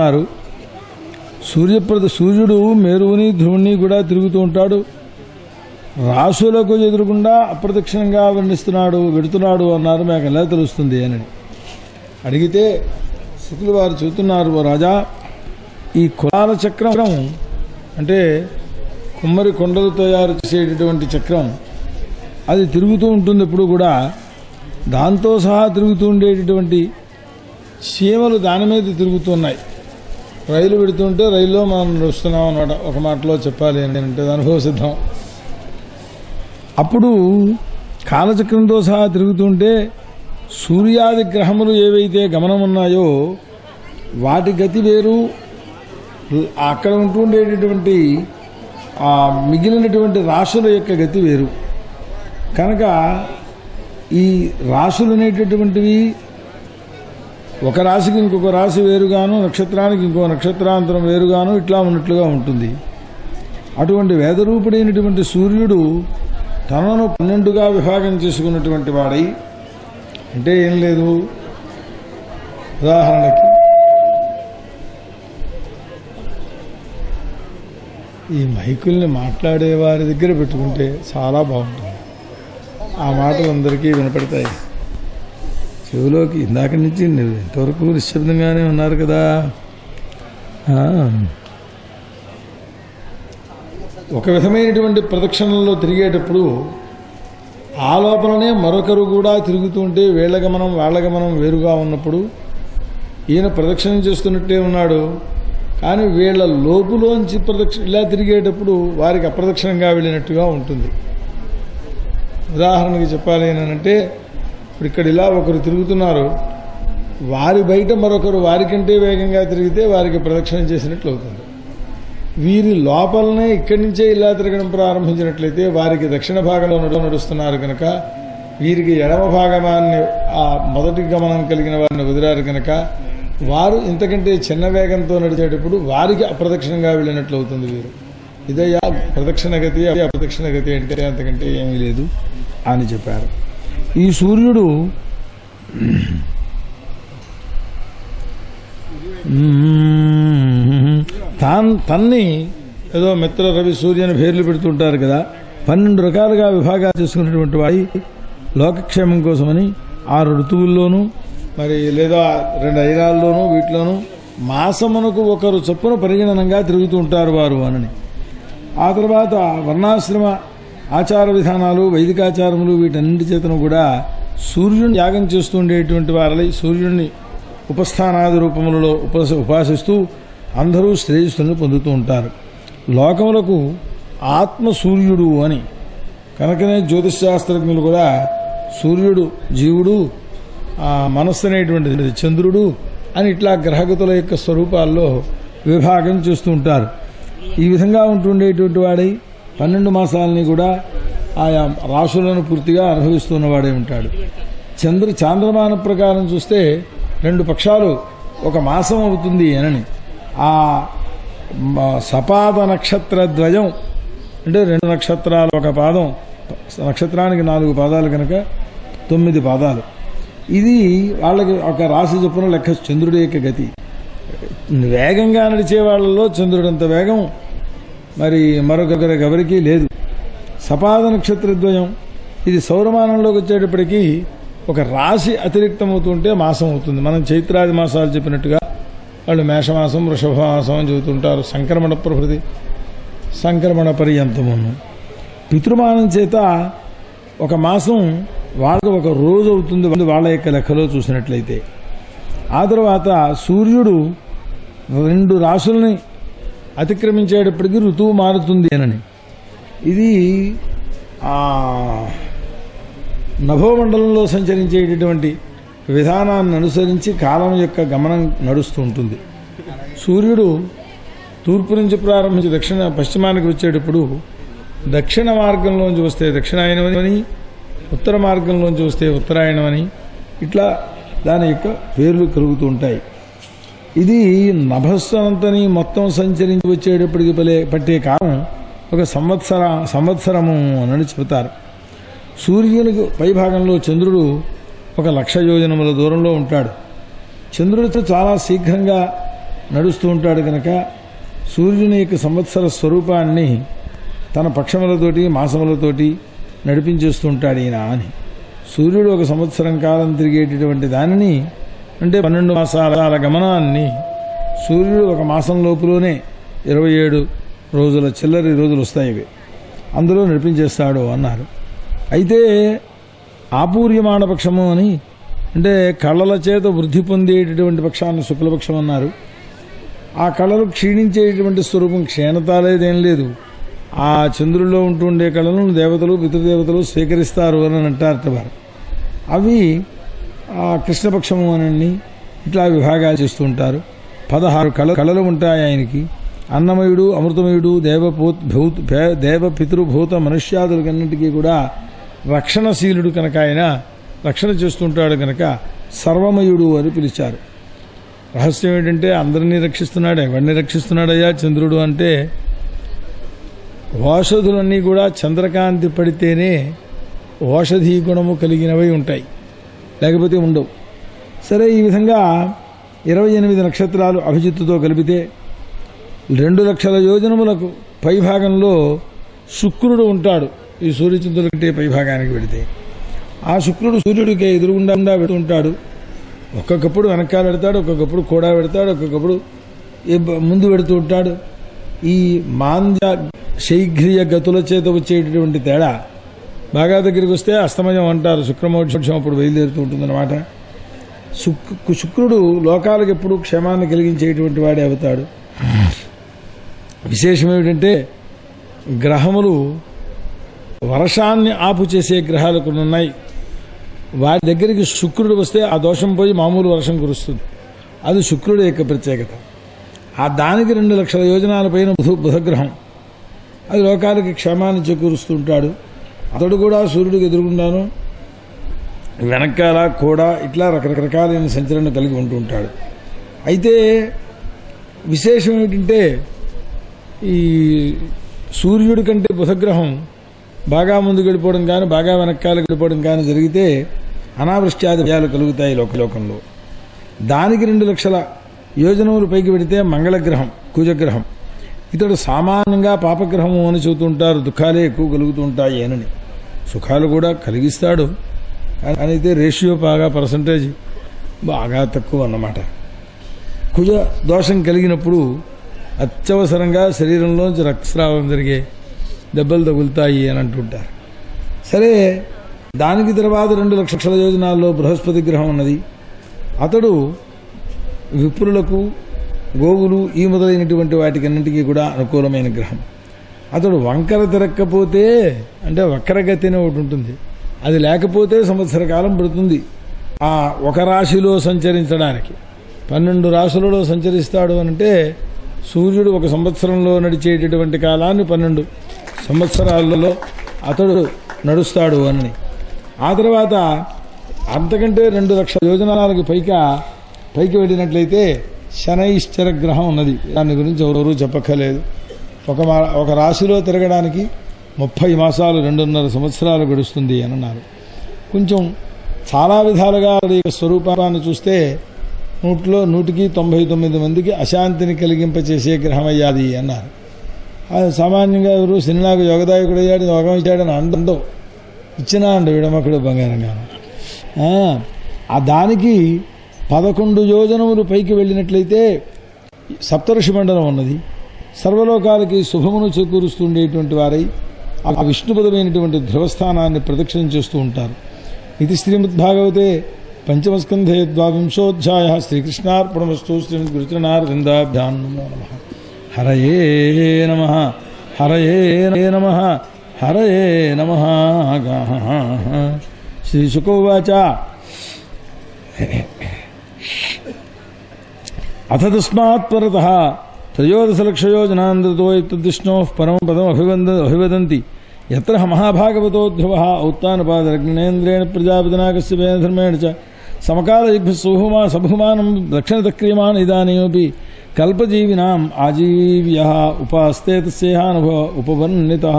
చెప్తున్నారు. సూర్యుడు మేరువుని ధ్రువుని కూడా తిరుగుతూ ఉంటాడు. రాసులకు ఎదురుకుండా అప్రదక్షిణంగా వెడుతున్నాడు అన్నారు. మాకు ఎలా తెలుస్తుంది అని అడిగితే శుకులు వారు చెబుతున్నారు, రాజా, ఈ కులాల చక్రం అంటే కుమ్మరి కొండలు తయారు చేసేటటువంటి చక్రం అది తిరుగుతూ ఉంటుంది. ఎప్పుడు కూడా దాంతో సహా తిరుగుతూ ఉండేటటువంటి చీమలు దాని మీద తిరుగుతున్నాయి. రైలు పెడుతుంటే రైల్లో మనం నడుస్తున్నాం అన్నమాట. ఒక మాటలో చెప్పాలి అంటే అనుభవ సిద్ధం. అప్పుడు కాలచక్రంతో సహా తిరుగుతుంటే సూర్యాది గ్రహములు ఏవైతే గమనం ఉన్నాయో వాటి గతి వేరు, అక్కడ ఉంటుండేటటువంటి ఆ మిగిలినటువంటి రాశుల యొక్క గతి వేరు. కనుక ఈ రాశులు అనేటటువంటివి ఒక రాశికి ఇంకొక రాశి వేరుగాను, నక్షత్రానికి ఇంకో నక్షత్రాంతరం వేరుగాను ఇట్లా ఉన్నట్లుగా ఉంటుంది. అటువంటి వేదరూపుడైనటువంటి సూర్యుడు తనను 12గా విభాగం చేసుకున్నటువంటి వాడై, అంటే ఏం లేదు, ఉదాహరణకి ఈ మైకుల్ని మాట్లాడే వారి దగ్గర పెట్టుకుంటే చాలా బాగుంటుంది. ఆ మాటలు అందరికీ వినపడతాయి చెవిలోకి. ఇందాక నుంచి ఇంతవరకు నిశ్శబ్దంగానే ఉన్నారు కదా. ఒక విధమైనటువంటి ప్రదక్షిణల్లో తిరిగేటప్పుడు ఆ లోపలనే మరొకరు కూడా తిరుగుతుంటే వీళ్ళ గమనం వాళ్ళ గమనం వేరుగా ఉన్నప్పుడు ఈయన ప్రదక్షిణం చేస్తున్నట్టే ఉన్నాడు, కానీ వీళ్ళ లోపులోంచి ఇలా తిరిగేటప్పుడు వారికి అప్రదక్షిణంగా వెళ్ళినట్టుగా ఉంటుంది. ఉదాహరణకి చెప్పాలి అంటే, ఇప్పుడు ఇక్కడ ఇలా ఒకరు తిరుగుతున్నారు, వారి బయట మరొకరు వారికంటే వేగంగా తిరిగితే వారికి ప్రదక్షిణం చేసినట్లు అవుతుంది. వీరి లోపలనే ఇక్కడి నుంచే ఇలా తిరగడం ప్రారంభించినట్లయితే వారికి దక్షిణ భాగంలో నడుస్తున్నారు కనుక వీరికి ఎడమ భాగమాన్ని ఆ మొదటి గమనం కలిగిన వారిని వదిలారు కనుక వారు ఇంతకంటే చిన్న వేగంతో నడిచేటప్పుడు వారికి అప్రదక్షిణంగా వెళ్ళినట్లు అవుతుంది. వీరు ఇదయ్యా ప్రదక్షిణ గతి, అప్రదక్షిణ గతి అంటే అంతకంటే ఏమీ లేదు అని చెప్పారు. ఈ సూర్యుడు తన్ని ఏదో మిత్ర రవి సూర్యని పేర్లు పెడుతుంటారు కదా, 12 రకాలుగా విభాగాలు చేసుకున్నటువంటి వాడి లోకక్షేమం కోసమని 6 ఋతువుల్లోనూ మరి లేదా 2 ఐరాల్లోనూ వీటిలోనూ మాసమునకు ఒకరు చొప్పున పరిగణనంగా తిరుగుతూ ఉంటారు వారు అని. ఆ తర్వాత వర్ణాశ్రమ ఆచార విధానాలు, వైదికాచారములు వీటన్నిటి చేతను కూడా సూర్యుని యాగం చేస్తూ ఉండేటువంటి వారలై సూర్యుడిని ఉపస్థానాది రూపములలో ఉపాసిస్తూ అందరూ శ్రేయస్సులను పొందుతూ ఉంటారు. లోకములకు ఆత్మ సూర్యుడు అని కనుకనే జ్యోతిశాస్త్రజ్ఞులు కూడా సూర్యుడు జీవుడు, మనస్సు అనేటువంటిది చంద్రుడు అని ఇట్లా గ్రహగతుల యొక్క స్వరూపాల్లో విభాగం చేస్తూ ఉంటారు. ఈ విధంగా ఉంటుండేటువంటి వాడై 12 మాసాలని కూడా ఆయా రాశులను పూర్తిగా అనుభవిస్తున్నవాడే ఉంటాడు. చాంద్రమాన ప్రకారం చూస్తే 2 పక్షాలు ఒక మాసం అవుతుంది అని. ఆ సపాద నక్షత్ర ద్వయం అంటే 2 నక్షత్రాలు ఒక పాదం, నక్షత్రానికి 4 పాదాలు కనుక 9 పాదాలు. ఇది వాళ్ళకి ఒక రాశి చొప్పున లెక్క చంద్రుడి యొక్క గతి. వేగంగా నడిచే వాళ్ళలో చంద్రుడంత వేగం మరి మరొకరికి ఎవరికీ లేదు. సపాద నక్షత్రద్వయం ఇది సౌరమానంలోకి వచ్చేటప్పటికీ ఒక రాశి అతిరిక్తమవుతుంటే మాసం అవుతుంది. మనం చైత్రాది మాసాలు చెప్పినట్టుగా వాళ్ళు మేషమాసం, వృషభ మాసం అని చెబుతుంటారు. సంక్రమణ ప్రకృతి, సంక్రమణ పర్యంతమును. పితృమానం చేత ఒక మాసం వాళ్ళకు ఒక రోజు అవుతుంది వాళ్ళ యొక్క లెక్కలో చూసినట్లయితే. ఆ తర్వాత సూర్యుడు 2 రాశుల్ని అతిక్రమించేటప్పటికీ ఋతువు మారుతుంది అని. ఇది నభోమండలంలో సంచరించేటటువంటి విధానాన్ని అనుసరించి కాలం యొక్క గమనం నడుస్తూ ఉంటుంది. సూర్యుడు తూర్పు నుంచి ప్రారంభించి పశ్చిమానికి వచ్చేటప్పుడు దక్షిణ మార్గంలోంచి వస్తే దక్షిణాయనమని, ఉత్తర మార్గంలోంచి వస్తే ఉత్తరాయణమని ఇట్లా దాని యొక్క పేర్లు కలుగుతూ ఉంటాయి. ఇది నభస్సంతని మొత్తం సంచరించి వచ్చేటప్పటికి పట్టే కాలం ఒక సంవత్సరము అని చెబుతారు. సూర్యునికి పైభాగంలో చంద్రుడు 1,00,000 యోజనముల దూరంలో ఉంటాడు. చంద్రుడితో చాలా శీఘ్రంగా నడుస్తూ ఉంటాడు కనుక సూర్యుని యొక్క సంవత్సర స్వరూపాన్ని తన పక్షములతోటి మాసములతోటి నడిపించేస్తూ ఉంటాడు ఈయన అని. సూర్యుడు ఒక సంవత్సరం కాలం తిరిగేటటువంటి దానిని, అంటే 12 మాసాల గమనాన్ని సూర్యుడు ఒక మాసం లోపులోనే 27 రోజుల చిల్లరి రోజులు వస్తాయి, అందులో నడిపించేస్తాడు అన్నారు. అయితే ఆపూర్యమాణ పక్షము అని, అంటే కళల చేత వృద్ధి పొందేటటువంటి పక్షాన్ని శుక్లపక్షం అన్నారు. ఆ కళలు క్షీణించేటువంటి స్వరూపం, క్షీణతాలేదేం లేదు. ఆ చంద్రుల్లో ఉంటుండే కళలను దేవతలు పితృదేవతలు స్వీకరిస్తారు అని అంటారట వారు. అవి ఆ కృష్ణపక్షము అని ఇట్లా విభాగాలు చేస్తూ ఉంటారు. 16 కళలు ఉంటాయి ఆయనకి. అన్నమయుడు, అమృతమయుడు, దేవపితృభూత మనుష్యాదులకన్నింటికీ కూడా రక్షణశీలుడు కనుక ఆయన రక్షణ చేస్తుంటాడు కనుక సర్వమయుడు అని పిలిచారు. రహస్యం ఏంటంటే అందరినీ రక్షిస్తున్నాడు. ఎవరిని రక్షిస్తున్నాడయ్యా చంద్రుడు అంటే, ఓషధులన్నీ కూడా చంద్రకాంతి పడితేనే ఓషధీ గుణము కలిగినవై ఉంటాయి, లేకపోతే ఉండవు. సరే, ఈ విధంగా 28 నక్షత్రాలు అభిజిత్తుతో కలిపితే 2 లక్షల యోజనములకు పైభాగంలో శుక్రుడు ఉంటాడు. ఈ సూర్యచంద్రుల కంటే పైభాగానికి వెళితే ఆ శుక్రుడు సూర్యుడికి ఎదురుగుండా పెడుతుంటాడు. ఒక్కొక్కప్పుడు వెనకాల పెడతాడు, ఒక్కొక్కప్పుడు కూడా పెడతాడు, ఒక్కొక్కప్పుడు ముందు పెడుతూ ఉంటాడు. ఈ మాంద్య శైఘ్రియ గతుల చేత వచ్చేటటువంటి తేడా బాగా దగ్గరికి వస్తే అస్తమయం అంటారు. శుక్రమోక్షం అప్పుడు బయలుదేరుతూ ఉంటుందన్నమాట. శుక్రుడు లోకాలకు ఎప్పుడు క్షేమాన్ని కలిగించేటువంటి వాడే అవుతాడు. విశేషం ఏమిటంటే, గ్రహములు వర్షాన్ని ఆపు చేసే గ్రహాలు కొన్ని ఉన్నాయి. వాటి దగ్గరికి శుక్రుడు వస్తే ఆ దోషం పోయి మామూలు వర్షం కురుస్తుంది. అది శుక్రుడి యొక్క ప్రత్యేకత. ఆ దానికి 2 లక్షల యోజనాల పైన బుధగ్రహం, అది లోకాలకి క్షేమాన్ని చేకూరుస్తుంటాడు. అతడు కూడా సూర్యుడికి ఎదురుగుండాను వెనకాల కూడా ఇట్లా రకరకాలైన సంచలన కలిగి ఉంటూ ఉంటాడు. అయితే విశేషం ఏమిటంటే, ఈ సూర్యుడి కంటే బుధగ్రహం బాగా ముందుకు వెళ్ళిపోవడం కానీ బాగా వెనకాలకు వెళ్ళిపోవడం కానీ జరిగితే అనావృష్ట్యాది భయాలు కలుగుతాయి లోకంలో. దానికి 2 లక్షల యోజనములు పైకి పెడితే మంగళగ్రహం, కుజగ్రహం. ఇతడు సామాన్యంగా పాపగ్రహము అని చెబుతుంటారు. దుఃఖాలే ఎక్కువ కలుగుతూ ఉంటాయి ఏనని. సుఖాలు కూడా కలిగిస్తాడు, అని అయితే రేషియో బాగా పర్సంటేజ్ బాగా తక్కువ అన్నమాట. కుజ దోషం కలిగినప్పుడు అత్యవసరంగా శరీరంలోంచి రక్తస్రావం జరిగే దెబ్బలు తగులుతాయి అని అంటుంటారు. సరే, దానికి తర్వాత 2 లక్షల యోజనాల్లో బృహస్పతి గ్రహం ఉన్నది. అతడు విప్రులకు, గోవులు ఈ మొదలైనటువంటి వాటికన్నింటికీ కూడా అనుకూలమైన గ్రహం. అతడు వంకర తిరక్కపోతే, అంటే వక్రగతి అని ఒకటి ఉంటుంది, అది లేకపోతే సంవత్సర కాలం పడుతుంది ఆ ఒక రాశిలో సంచరించడానికి. 12 రాశులలో సంచరిస్తాడు అనంటే సూర్యుడు ఒక సంవత్సరంలో నడిచేటటువంటి కాలాన్ని 12 సంవత్సరాలలో అతడు నడుస్తాడు అని. ఆ తర్వాత అంతకంటే 2 లక్షల యోజనాలకు పైకి వెళ్ళినట్లయితే శనైశ్చర గ్రహం ఉన్నది. దాని గురించి ఎవరు చెప్పక్కర్లేదు. ఒక రాశిలో తిరగడానికి 30 మాసాలు 2.5 సంవత్సరాలు గడుస్తుంది అని అన్నారు. కొంచెం చాలా విధాలుగా స్వరూపాన్ని చూస్తే 199 మందికి అశాంతిని కలిగింపచేసే గ్రహమయ్యాది అన్నారు. సామాన్యంగా ఎవరు సినిమాకు యోగదాయకుడు అయ్యాడు, యోగం ఇచ్చాడని అండో ఇచ్చినా అండి విడమకుడు బంగారంగా. ఆ దానికి 11 యోజనములు పైకి వెళ్ళినట్లయితే సప్తఋషి మండలం ఉన్నది. సర్వలోకాలకి శుభమును చేకూరుస్తుండేటువంటి వారై ఆ విష్ణుపదమైనటువంటి ధ్రువస్థానాన్ని ప్రదక్షిణం చేస్తూ ఉంటారు. ఇది శ్రీమద్భాగవతే పంచమస్కంధే 12వ శ్రీకృష్ణార్పణమస్తు. శ్రీమద్గురుచరణారవిందాభ్యాం నమో నమః. హరయే నమః, హరయే నమః, హరయే నమః. శ్రీశుకోవాచ అథ తస్మాత్ పరతః 13 లక్షయోజనాంతతో విష్ణోః పరమం పదం అభివదంతి యత్ర మహాభాగవతోద్భవః ఔత్తానపాదరగ్నేంద్రేణ ప్రజాపతినా కశ్యపేన ధర్మేణ చ సమకాలయజ్ఞ సభుమానం దక్షిణతః క్రియమాణ ఇదానీమపి కల్పజీవినాం ఆజీవ్యః ఉపాస్తే తస్యేహానుభవ ఉపవర్ణితః.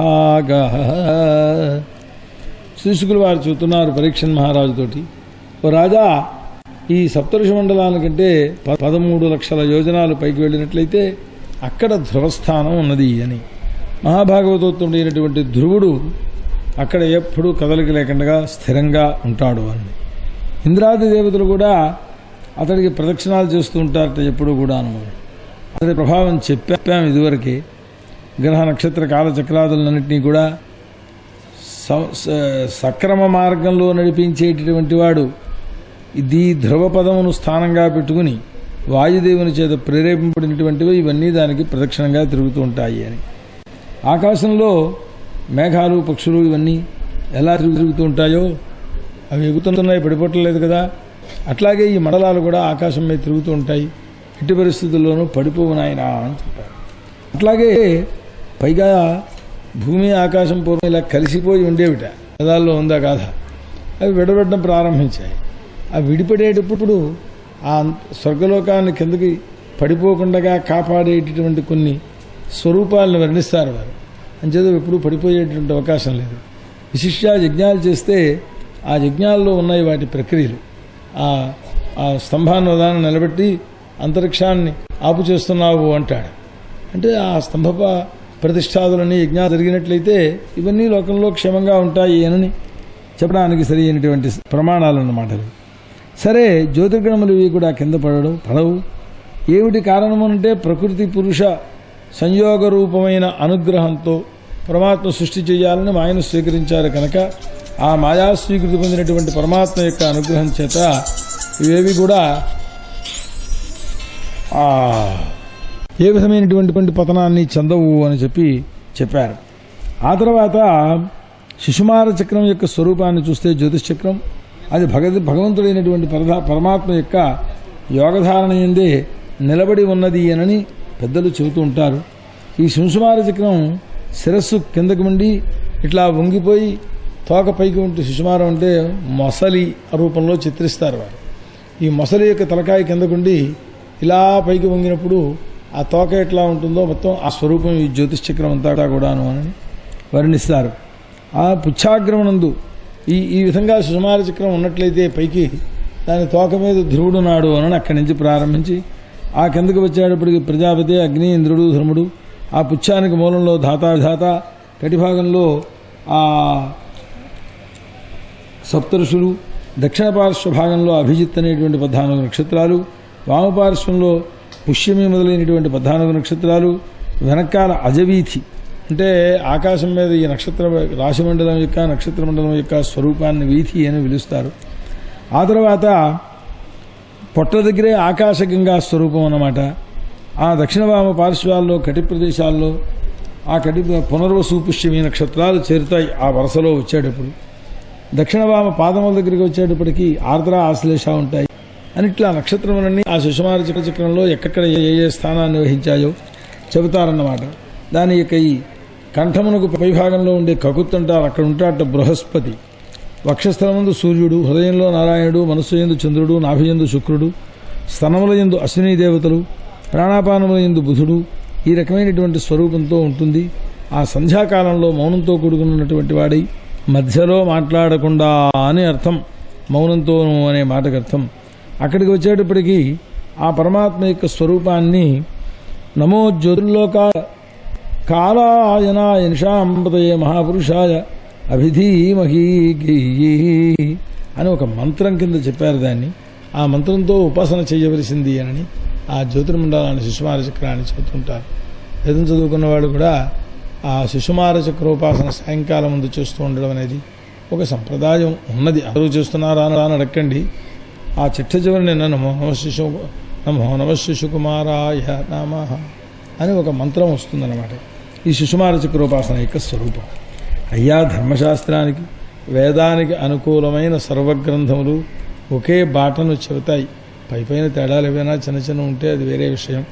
శ్రీశుకుల వారు చెబుతున్నారు పరీక్షన్ మహారాజుతోటి, ఓ రాజా, ఈ సప్తఋషి మండలానికంటే 13 లక్షల యోజనాలు పైకి వెళ్ళినట్లయితే అక్కడ ధ్రువస్థానం ఉన్నది అని. మహాభాగవతోత్తముడైనటువంటి ధ్రువుడు అక్కడ ఎప్పుడూ కదలిక లేకుండా స్థిరంగా ఉంటాడు అని. ఇంద్రాది దేవతలు కూడా అతడికి ప్రదక్షిణాలు చేస్తూ ఉంటారట ఎప్పుడూ కూడాను. అతడి ప్రభావం చెప్పాము ఇదివరకే. గ్రహ నక్షత్ర కాలచక్రాదులన్నింటినీ కూడా సక్రమ మార్గంలో నడిపించేటటువంటి వాడు ఈ ధ్రువపదమును స్థానంగా పెట్టుకుని వాయుదేవుని చేత ప్రేరేపింపబడినటువంటివి ఇవన్నీ దానికి ప్రదక్షిణంగా తిరుగుతూ ఉంటాయి అని. ఆకాశంలో మేఘాలు పక్షులు ఇవన్నీ ఎలా తిరుగుతూ ఉంటాయో అవి ఎగుతున్నాయి, పడిపోవట్లేదు కదా. అట్లాగే ఈ మండలాలు కూడా ఆకాశం మీద తిరుగుతూ ఉంటాయి, ఎట్టి పరిస్థితుల్లోనూ పడిపోవు నాయనా అని చెప్పారు. అట్లాగే పైగా భూమి ఆకాశం పూర్వం ఇలా కలిసిపోయి ఉండేవిట, వేదాల్లో ఉందా కాదా. అవి విడబెట్టడం ప్రారంభించాయి. అవి విడిపడేటప్పుడు ఆ స్వర్గలోకాన్ని కిందకి పడిపోకుండా కాపాడేటటువంటి కొన్ని స్వరూపాలను వర్ణిస్తారు వారు. అంచేత ఎప్పుడూ పడిపోయేటువంటి అవకాశం లేదు. విశిష్ట యజ్ఞాలు చేస్తే ఆ యజ్ఞాల్లో ఉన్నాయి వాటి ప్రక్రియలు. ఆ స్తంభాన్ని ఉదాహరణ నిలబెట్టి అంతరిక్షాన్ని ఆపు చేస్తున్నావు అంటాడు. అంటే ఆ స్తంభ ప్రతిష్టాదులన్నీ యజ్ఞాలు జరిగినట్లయితే ఇవన్నీ లోకంలో క్షేమంగా ఉంటాయి అని చెప్పడానికి సరి అయినటువంటి ప్రమాణాలన్నమాట. సరే, జ్యోతిర్గణములు ఇవి కూడా కింద పడవు. ఏమిటి కారణము అంటే ప్రకృతి పురుష సంయోగ రూపమైన అనుగ్రహంతో పరమాత్మ సృష్టి చేయాలని మాయను స్వీకరించారు కనుక ఆ మాయా స్వీకృతి పొందినటువంటి పరమాత్మ యొక్క అనుగ్రహం చేత ఇవేవి కూడా ఏ విధమైనటువంటి పతనాన్ని చెందవు అని చెప్పారు. ఆ తర్వాత శిశుమార చక్రం యొక్క స్వరూపాన్ని చూస్తే జ్యోతిష్ చక్రం అది భగవంతుడైనటువంటి పరమాత్మ యొక్క యోగధారణ ఎందే నిలబడి ఉన్నది అని పెద్దలు చెబుతూ ఉంటారు. ఈ శిశుమార చక్రం శిరస్సు కిందకి ఉండి ఇట్లా వంగిపోయి తోక పైకి ఉంటే శిశుమారం అంటే మొసలి రూపంలో చిత్రిస్తారు వారు. ఈ మొసలి యొక్క తలకాయ కిందకుండి ఇలా పైకి వంగినప్పుడు ఆ తోక ఎట్లా ఉంటుందో మొత్తం ఆ స్వరూపం ఈ జ్యోతిష్ చక్రం అంతా కూడాను అని వర్ణిస్తారు. ఆ పుచ్ఛాగ్రమనందు ఈ విధంగా సుమార చక్రం ఉన్నట్లయితే పైకి దాని తోక మీద ధ్రువుడు నాడు అని అక్కడి నుంచి ప్రారంభించి ఆ కిందకి వచ్చేటప్పటికి ప్రజాపతి, అగ్ని, ఇంద్రుడు, ధర్ముడు, ఆ పుచ్ఛానికి మూలంలో ధాత, కటిభాగంలో ఆ సప్తఋషులు, దక్షిణ పార్శ్వ భాగంలో అభిజిత్ అనేటువంటి 14 నక్షత్రాలు, వామపార్శ్వంలో పుష్యమి మొదలైనటువంటి 14 నక్షత్రాలు, వెనకాల అజవీథి అంటే ఆకాశం మీద ఈ నక్షత్ర రాశిమండలం యొక్క నక్షత్ర మండలం యొక్క స్వరూపాన్ని వీథి అని పిలుస్తారు. ఆ తర్వాత పొట్ట దగ్గరే ఆకాశగంగా స్వరూపం అన్నమాట. ఆ దక్షిణ వామ పార్శ్వాల్లో కటి ప్రదేశాల్లో ఆ కటి పునర్వసు పుష్యమి నక్షత్రాలు చేరుతాయి. ఆ వరుసలో వచ్చేటప్పుడు దక్షిణ వామ పాదముల దగ్గరికి వచ్చేటప్పటికి ఆర్ద్ర, ఆశ్లేష ఉంటాయి అని ఇట్లా నక్షత్రములన్నీ ఆ శిశుమార చక్రంలో ఎక్కడ ఏ స్థానాన్ని వహించాయో చెబుతారన్నమాట. దాని యొక్క ఈ కంఠమునకు పైభాగంలో ఉండే కకుత్ అంటారు, అక్కడ ఉంటాట బృహస్పతి, వక్షస్థలమందు సూర్యుడు, హృదయంలో నారాయణుడు, మనస్సు యందు చంద్రుడు, నాభియందు శుక్రుడు, స్తనముల యందు అశ్విని దేవతలు, ప్రాణాపానముల యందు బుధుడు ఈ రకమైనటువంటి స్వరూపంతో ఉంటుంది. ఆ సంధ్యాకాలంలో మౌనంతో కూడుకున్నటువంటి వాడై మధ్యలో మాట్లాడకుండా అని అర్థం, మౌనంతోను అనే మాటకు అర్థం. అక్కడికి వచ్చేటప్పటికీ ఆ పరమాత్మ యొక్క స్వరూపాన్ని నమో జ్యోతిర్లోక కాలాయనాయ నిషాంపతయే మహాపురుషాయ అభిధీమహీ అని ఒక మంత్రం కింద చెప్పారు. దాన్ని ఆ మంత్రంతో ఉపాసన చేయవలసింది అని ఆ జ్యోతిర్మండలాన్ని శిశుమార చక్రాన్ని చెబుతుంటారు. వేదం చదువుకున్నవాడు కూడా ఆ శిశుమార చక్రోపాసన సాయంకాలం ముందు చేస్తూ ఉండడం అనేది ఒక సంప్రదాయం ఉన్నది. అందరూ చేస్తున్నారా అని అడగండి. ఆ చిట్ట చివరిని నమో నమ శిశుకుమారాయ నమః అని ఒక మంత్రం వస్తుందన్నమాట. ఈ శిశుమార చక్రోపాసన యొక్క స్వరూపం. అయ్యా, ధర్మశాస్త్రానికి వేదానికి అనుకూలమైన సర్వగ్రంథములు ఒకే బాటను చెబుతాయి. పైపైన తేడాలు ఏవైనా చిన్న ఉంటే అది వేరే విషయం.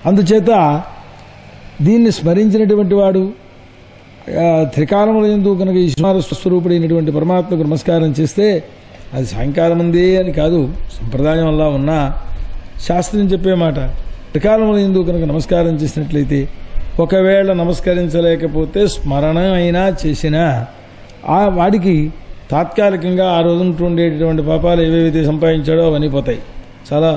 అందుచేత దీన్ని స్మరించినటువంటి వాడు త్రికాలముల యందు కనుక ఈ శిశుమార స్వరూపుడైనటువంటి పరమాత్మకు నమస్కారం చేస్తే అది సాయంకాలం అందే అని కాదు, సంప్రదాయం అలా ఉన్నా శాస్త్రం చెప్పే మాట. త్రికాలముల యందు కనుక నమస్కారం చేసినట్లయితే ఒకవేళ నమస్కరించలేకపోతే స్మరణ అయినా చేసినా ఆ వాడికి తాత్కాలికంగా ఆ రోజున ఉండేటటువంటి పాపాలు ఏవేవైతే సంపాదించాడో అవన్నీ పోతాయి. చాలా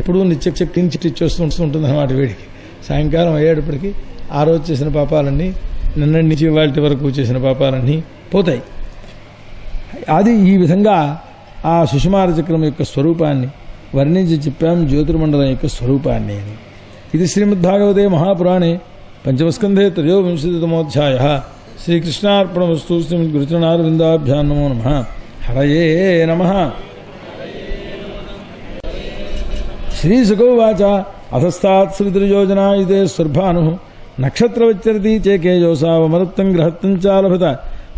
ఎప్పుడూ నిత్యక్కించేస్తూ ఉంటుంది అన్నమాట వీడికి. సాయంకాలం అయ్యేటప్పటికి ఆ రోజు చేసిన పాపాలన్నీ, నిన్నటి నుంచి వాటి వరకు చేసిన పాపాలన్నీ పోతాయి. అది ఈ విధంగా ఆ సుషుమార చక్రం యొక్క స్వరూపాన్ని వర్ణించి చెప్పాం, జ్యోతిర్మండలం యొక్క స్వరూపాన్ని. ఇది శ్రీమద్భాగవతే మహాపురాణే పంచమస్కంధే త్రయోవింశతితమోధ్యాయ. శ్రీకృష్ణార్పణమస్తు. శ్రీమద్గురుచరణారవిందాభ్యాం నమో నమః. హరయే నమః. శ్రీసుకౌవాచ అధస్తాత్ శ్రీతిర్యోజనాయుధే స్వర్భాను నక్షత్రవచ్చరతి చేకేయోసావమరుత్తం గ్రహత్తం చాలభత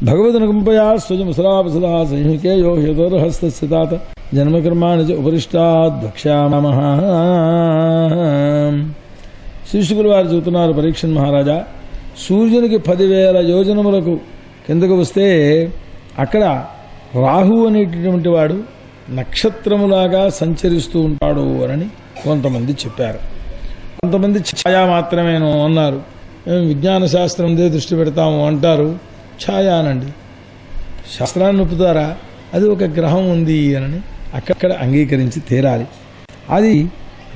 భగవదనుకంపయా స్వజముసలాపసలా సంహికేయో హ్యదోర్హస్తస్య తాత జన్మకర్మాణి చ ఉపరిష్టాద్ వక్ష్యామః. శిశుకులు వారు చెబుతున్నారు, పరీక్షణ్ మహారాజా, సూర్యునికి 10,000 యోజనములకు కిందకు వస్తే అక్కడ రాహు అనేటటువంటి వాడు నక్షత్రములాగా సంచరిస్తూ ఉంటాడు అని కొంతమంది చెప్పారు. కొంతమంది ఛాయా మాత్రమేనో అన్నారు. మేము విజ్ఞాన శాస్త్రం దే దృష్టి పెడతాము అంటారు. ఛాయా అనండి, శాస్త్రాన్ని ఒప్పుతారా? అది ఒక గ్రహం ఉంది అని అక్కడ అంగీకరించి తీరాలి. అది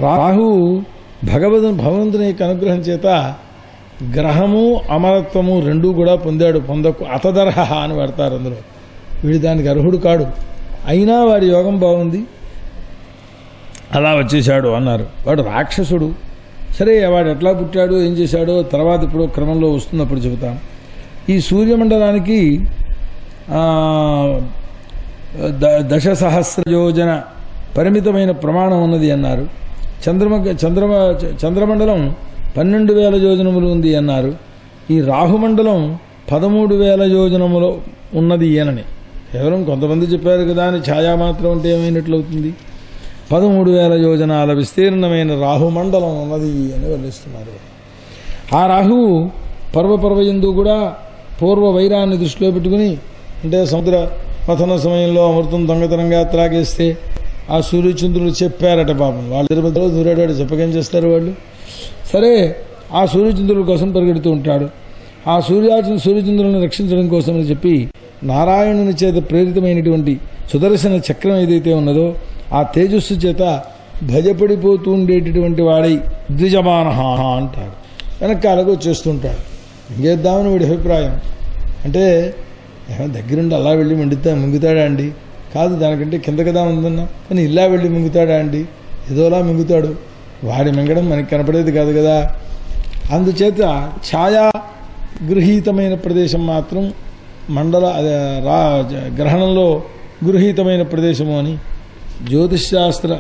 రాహు భగవంతుని యొక్క అనుగ్రహం చేత గ్రహము అమరత్వము రెండూ కూడా పొందాడు. పొందకు అతదర్హ అని పెడతారు అందులో. వీడి దానికి అర్హుడు కాడు, అయినా వాడి యోగం బాగుంది, అలా వచ్చేశాడు అన్నారు. వాడు రాక్షసుడు. సరే, వాడు ఎట్లా పుట్టాడు, ఏం చేశాడో తర్వాత ఇప్పుడు క్రమంలో వస్తున్నప్పుడు చెబుతాం. ఈ సూర్యమండలానికి 10,000 యోజన పరిమితమైన ప్రమాణం ఉన్నది అన్నారు. చంద్రమండలం 12,000 యోజనములు ఉంది అన్నారు. ఈ రాహుమండలం 13,000 యోజనములు ఉన్నది అనని కేవలం కొంతమంది చెప్పారు కదా అని ఛాయా మాత్రం అంటే ఏమైనట్లవుతుంది? 13,000 యోజనాల విస్తీర్ణమైన రాహుమండలం ఉన్నది అని వర్ణిస్తున్నారు. ఆ రాహువు పర్వయందు కూడా పూర్వ వైరాన్ని దృష్టిలో పెట్టుకుని, అంటే సముద్ర పతన సమయంలో అమృతం దొంగతనంగా త్రాగేస్తే ఆ సూర్యచంద్రులు చెప్పారట. పాపం వాళ్ళు తిరుపతిలో దూరాడు, చెప్పకేం చేస్తారు వాళ్ళు? సరే, ఆ సూర్యచంద్రుల కోసం పరిగెడుతూ ఉంటాడు. ఆ సూర్యచంద్రులను రక్షించడం కోసం అని చెప్పి నారాయణుని చేత ప్రేరితమైనటువంటి సుదర్శన చక్రం ఏదైతే ఉన్నదో ఆ తేజస్సు చేత భయపడిపోతూ ఉండేటటువంటి వాడై ద్విజమాన అంటాడు. వెనకాలకు వచ్చేస్తుంటాడు. ఇంకేద్దామని వీడి అభిప్రాయం. అంటే దగ్గరుండి అలా వెళ్ళి మింగుతాడా అండి? కాదు, దానికంటే కింద కదా ఉందన్నా, కానీ ఇలా వెళ్ళి మింగుతాడా అండి? ఏదోలా మింగుతాడు. వాడి మింగడం మనకి కనపడేది కాదు కదా. అందుచేత ఛాయా గృహీతమైన ప్రదేశం మాత్రం గ్రహణంలో గృహీతమైన ప్రదేశము అని జ్యోతిష్శాస్త్ర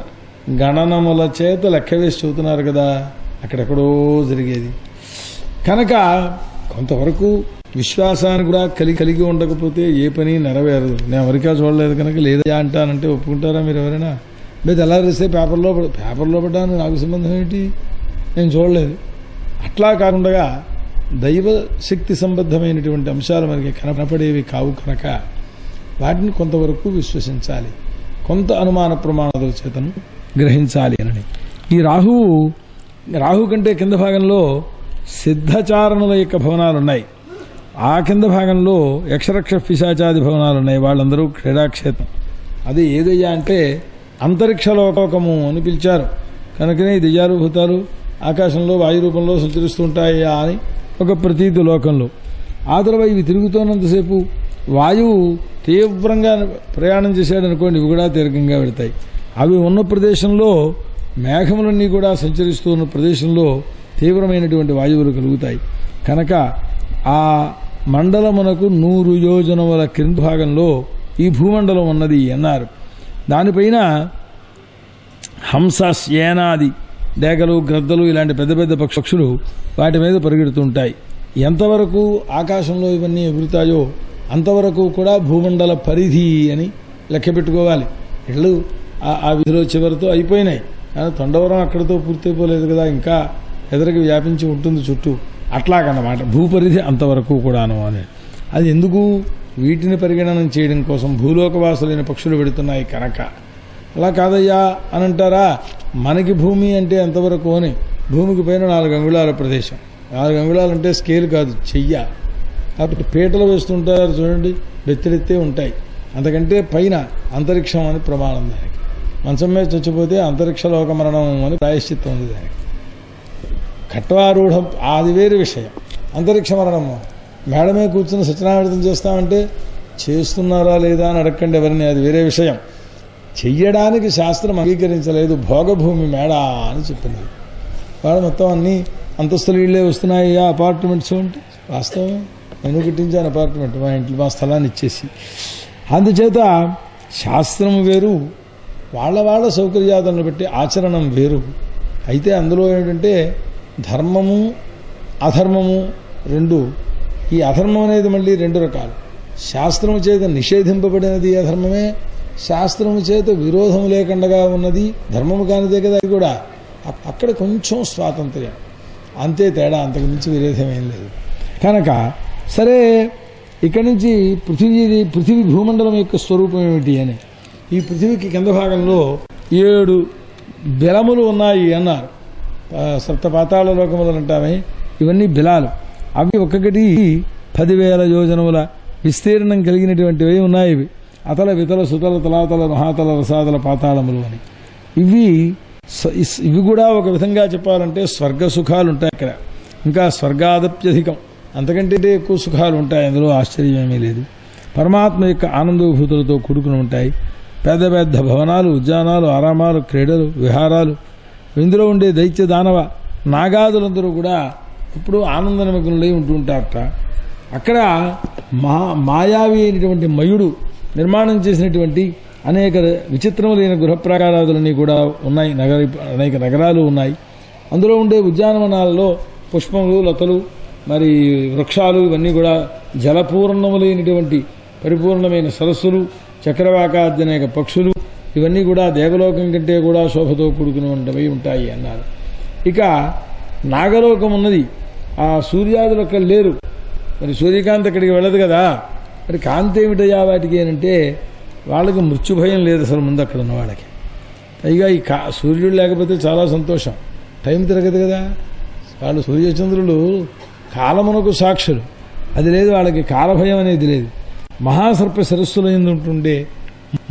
గణనముల చేత లెక్క వేసి చెబుతున్నారు కదా. అక్కడెక్కడో జరిగేది కనుక కొంతవరకు విశ్వాసాన్ని కూడా కలిగి ఉండకపోతే ఏ పని నెరవేరదు. నేను అమెరికా చూడలేదు కనుక లేదా అంటానంటే ఒప్పుకుంటారా మీరు ఎవరైనా? మీరు ఎలా రాస్తే పేపర్లో పడ్డాను, నాకు సంబంధం ఏంటి? నేను చూడలేదు. అట్లా కాకుండా దైవ శక్తి సంబద్ధమైనటువంటి అంశాలు మనకి కనపడేవి కావు కనుక వాటిని కొంతవరకు విశ్వసించాలి, కొంత అనుమాన ప్రమాణాల చేతను గ్రహించాలి అని. ఈ రాహు కంటే కింద భాగంలో సిద్ధచారణుల యొక్క భవనాలు ఉన్నాయి. ఆ కింద భాగంలో యక్షరక్ష పిశాచాది భవనాలు ఉన్నాయి. వాళ్ళందరూ క్రీడాక్షేత్రం. అది ఏదయ్యా అంటే అంతరిక్షలోకము అని పిలిచారు. కనుకనే దెయ్యాలు భూతాలు ఆకాశంలో వాయు రూపంలో సంచరిస్తూ ఉంటాయా అని ఒక ప్రతీతి లోకంలో. ఆ తర్వాత ఇవి తిరుగుతున్నంతసేపు వాయువు తీవ్రంగా ప్రయాణం చేశాడనుకోండి, ఇవి కూడా తీవ్రంగా వెళతాయి. అవి ఉన్న ప్రదేశంలో మేఘములన్నీ కూడా సంచరిస్తూ ఉన్న ప్రదేశంలో తీవ్రమైనటువంటి వాయువులు కలుగుతాయి. కనుక ఆ మండలమునకు 100 యోజనముల క్రింద భాగంలో ఈ భూమండలం ఉన్నది అన్నారు. దానిపైన హంస, ఏనాది, డేగలు, గ్రద్దలు ఇలాంటి పెద్ద పెద్ద పక్షులు వాటి మీద పరిగెడుతుంటాయి. ఎంతవరకు ఆకాశంలో ఇవన్నీ ఎగురుతాయో అంతవరకు కూడా భూమండల పరిధి అని లెక్క పెట్టుకోవాలి. ఇళ్ళు ఆ విధిలో చివరితో అయిపోయినాయి, కానీ తొండవరం అక్కడితో పూర్తయిపోలేదు కదా, ఇంకా ఎదురుకి వ్యాపించి ఉంటుంది చుట్టూ. అట్లాగన్నమాట భూపరిధి అంతవరకు కూడాను అని. అది ఎందుకు? వీటిని పరిగణనం చేయడం కోసం భూలోకవాసులైన పక్షులు పెడుతున్నాయి కనుక. అలా కాదయ్యా అని అంటారా? మనకి భూమి అంటే ఎంతవరకు అని, భూమికి పైన 4 అంగుళాల ప్రదేశం. 4 అంగుళాలు అంటే స్కేల్ కాదు, చెయ్య. కాబట్టి పీటలు వేస్తుంటారు చూడండి, బెత్తెలెత్తే ఉంటాయి. అంతకంటే పైన అంతరిక్షం అని ప్రమాణం దానికి. మంచం మీద చచ్చిపోతే అంతరిక్ష లోక మరణం అని ప్రాయశ్చిత్తం ఉంది దానికి. ఖట్వారూఢం అది వేరే విషయం. అంతరిక్ష మరణము మేడమే కూర్చుని సత్యనారాయణం చేస్తామంటే చేస్తున్నారా లేదా అని అడగండి ఎవరిని, అది వేరే విషయం. చెయ్యడానికి శాస్త్రం అంగీకరించలేదు. భోగభూమి మేడ అని చెప్పింది. వాడు మొత్తం అన్ని అంతస్తులు ఇళ్ళే వస్తున్నాయి అపార్ట్మెంట్స్ అంటే వాస్తవమే. నేను కట్టించాను అపార్ట్మెంట్ మా ఇంట్లో మా స్థలాన్ని ఇచ్చేసి. అందుచేత శాస్త్రం వేరు, వాళ్ళ సౌకర్యాలను బట్టి ఆచరణం వేరు. అయితే అందులో ఏంటంటే ధర్మము అధర్మము రెండు. ఈ అధర్మం అనేది మళ్ళీ రెండు రకాలు. శాస్త్రము చేత నిషేధింపబడినది అధర్మమే, శాస్త్రము చేత విరోధము లేకుండా ఉన్నది ధర్మము కానిదే కదా. అది కూడా అక్కడ కొంచెం స్వాతంత్ర్యం అంతే తేడా, అంతకు మించి విరోధమేం లేదు. కనుక సరే ఇక్కడి నుంచి పృథివీ భూమండలం యొక్క స్వరూపం ఏమిటి అని, ఈ పృథివీకి కింద భాగంలో 7 బిలములు ఉన్నాయి అన్నారు. సప్త పాతాళ లోకములు అంటామే, ఇవన్నీ బిలాలు. అవి ఒక్కొక్కటి 10,000 యోజనముల విస్తీర్ణం కలిగినటువంటివి ఉన్నాయి. ఇవి అతల వితల సుతల తలాతల మహాతల రసాతల పాతాళములు అని. ఇవి కూడా ఒక విధంగా చెప్పాలంటే స్వర్గ సుఖాలు ఉంటాయి అక్కడ. ఇంకా స్వర్గాదప్యధికం, అంతకంటే ఎక్కువ సుఖాలు ఉంటాయి. అందులో ఆశ్చర్యమేమీ లేదు. పరమాత్మ యొక్క ఆనందోభూతులతో కూడుకుని ఉంటాయి. పెద్ద పెద్ద భవనాలు, ఉద్యానాలు, ఆరామాలు, క్రీడలు, విహారాలు. ఇందులో ఉండే దైత్య దానవ నాగాదులందరూ కూడా ఇప్పుడు ఆనంద నిమగ్నులై ఉంటూ ఉంటారట. అక్కడ మాయావి అయినటువంటి మయుడు నిర్మాణం చేసినటువంటి అనేక విచిత్రములైన గృహప్రాకారాదులన్నీ కూడా ఉన్నాయి. అనేక నగరాలు ఉన్నాయి. అందులో ఉండే ఉద్యానవనాలలో పుష్పములు, లతలు, మరి వృక్షాలు ఇవన్నీ కూడా జలపూర్ణములైనటువంటి పరిపూర్ణమైన సరస్సులు, చక్రవాకాది అనేక పక్షులు ఇవన్నీ కూడా దేవలోకం కంటే కూడా శోభతో కూడుకున్నవి ఉంటాయి అన్నారు. ఇక నాగలోకం ఉన్నది. ఆ సూర్యాదులు అక్కడ లేరు. మరి సూర్యకాంతి అక్కడికి వెళ్ళదు కదా. మరి కాంతి ఏమిటయ్యా వాటికి అంటే వాళ్ళకి మృత్యుభయం లేదు అసలు ముందు అక్కడ ఉన్న వాళ్ళకి. పైగా ఈ సూర్యుడు లేకపోతే చాలా సంతోషం, టైం తిరగదు కదా. వాళ్ళు సూర్యచంద్రులు కాలమునకు సాక్షులు. అది లేదు వాళ్ళకి, కాలభయం అనేది లేదు. మహాసర్ప శిరస్సులు ఉంటుండే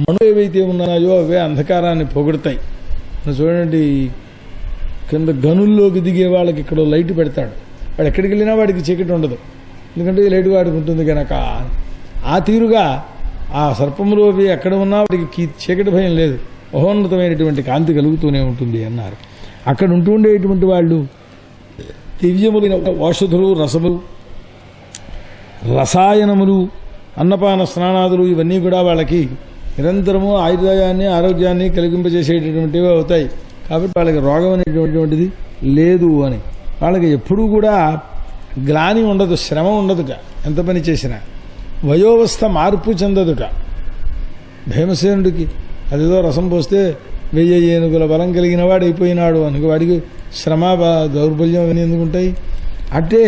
మణులు ఏవైతే ఉన్నాయో అవే అంధకారాన్ని పొగుడతాయి. చూడండి, కింద గనుల్లోకి దిగే వాళ్ళకి ఇక్కడ లైట్ పెడతాడు. వాడు ఎక్కడికి వెళ్ళినా వాడికి చీకటి ఉండదు, ఎందుకంటే లైట్ వాడికి ఉంటుంది కనుక. ఆ తీరుగా ఆ సర్పములు అవి ఎక్కడ ఉన్నా వాడికి చీకటి భయం లేదు, మహోన్నతమైనటువంటి కాంతి కలుగుతూనే ఉంటుంది అన్నారు. అక్కడ ఉంటుండేటువంటి వాళ్ళు దివ్యములైన ఔషధులు, రసములు, రసాయనములు, అన్నపాన స్నానాదులు ఇవన్నీ కూడా వాళ్ళకి నిరంతరము ఆయుర్దాయాన్ని ఆరోగ్యాన్ని కలిగింపజేసేటటువంటివి అవుతాయి. కాబట్టి వాళ్ళకి రోగం అనేటువంటిది లేదు అని. వాళ్ళకి ఎప్పుడూ కూడా గ్లాని ఉండదు, శ్రమ ఉండదుట. ఎంత పని చేసినా వయోవస్థ మార్పు చెందదుట. భీమసేనుడికి అదేదో రసం పోస్తే 1000 ఏనుగుల బలం కలిగిన వాడు అయిపోయినాడు అనుకో, వాడికి శ్రమ దౌర్బల్యం అవన్నీ ఎందుకుంటాయి. అంటే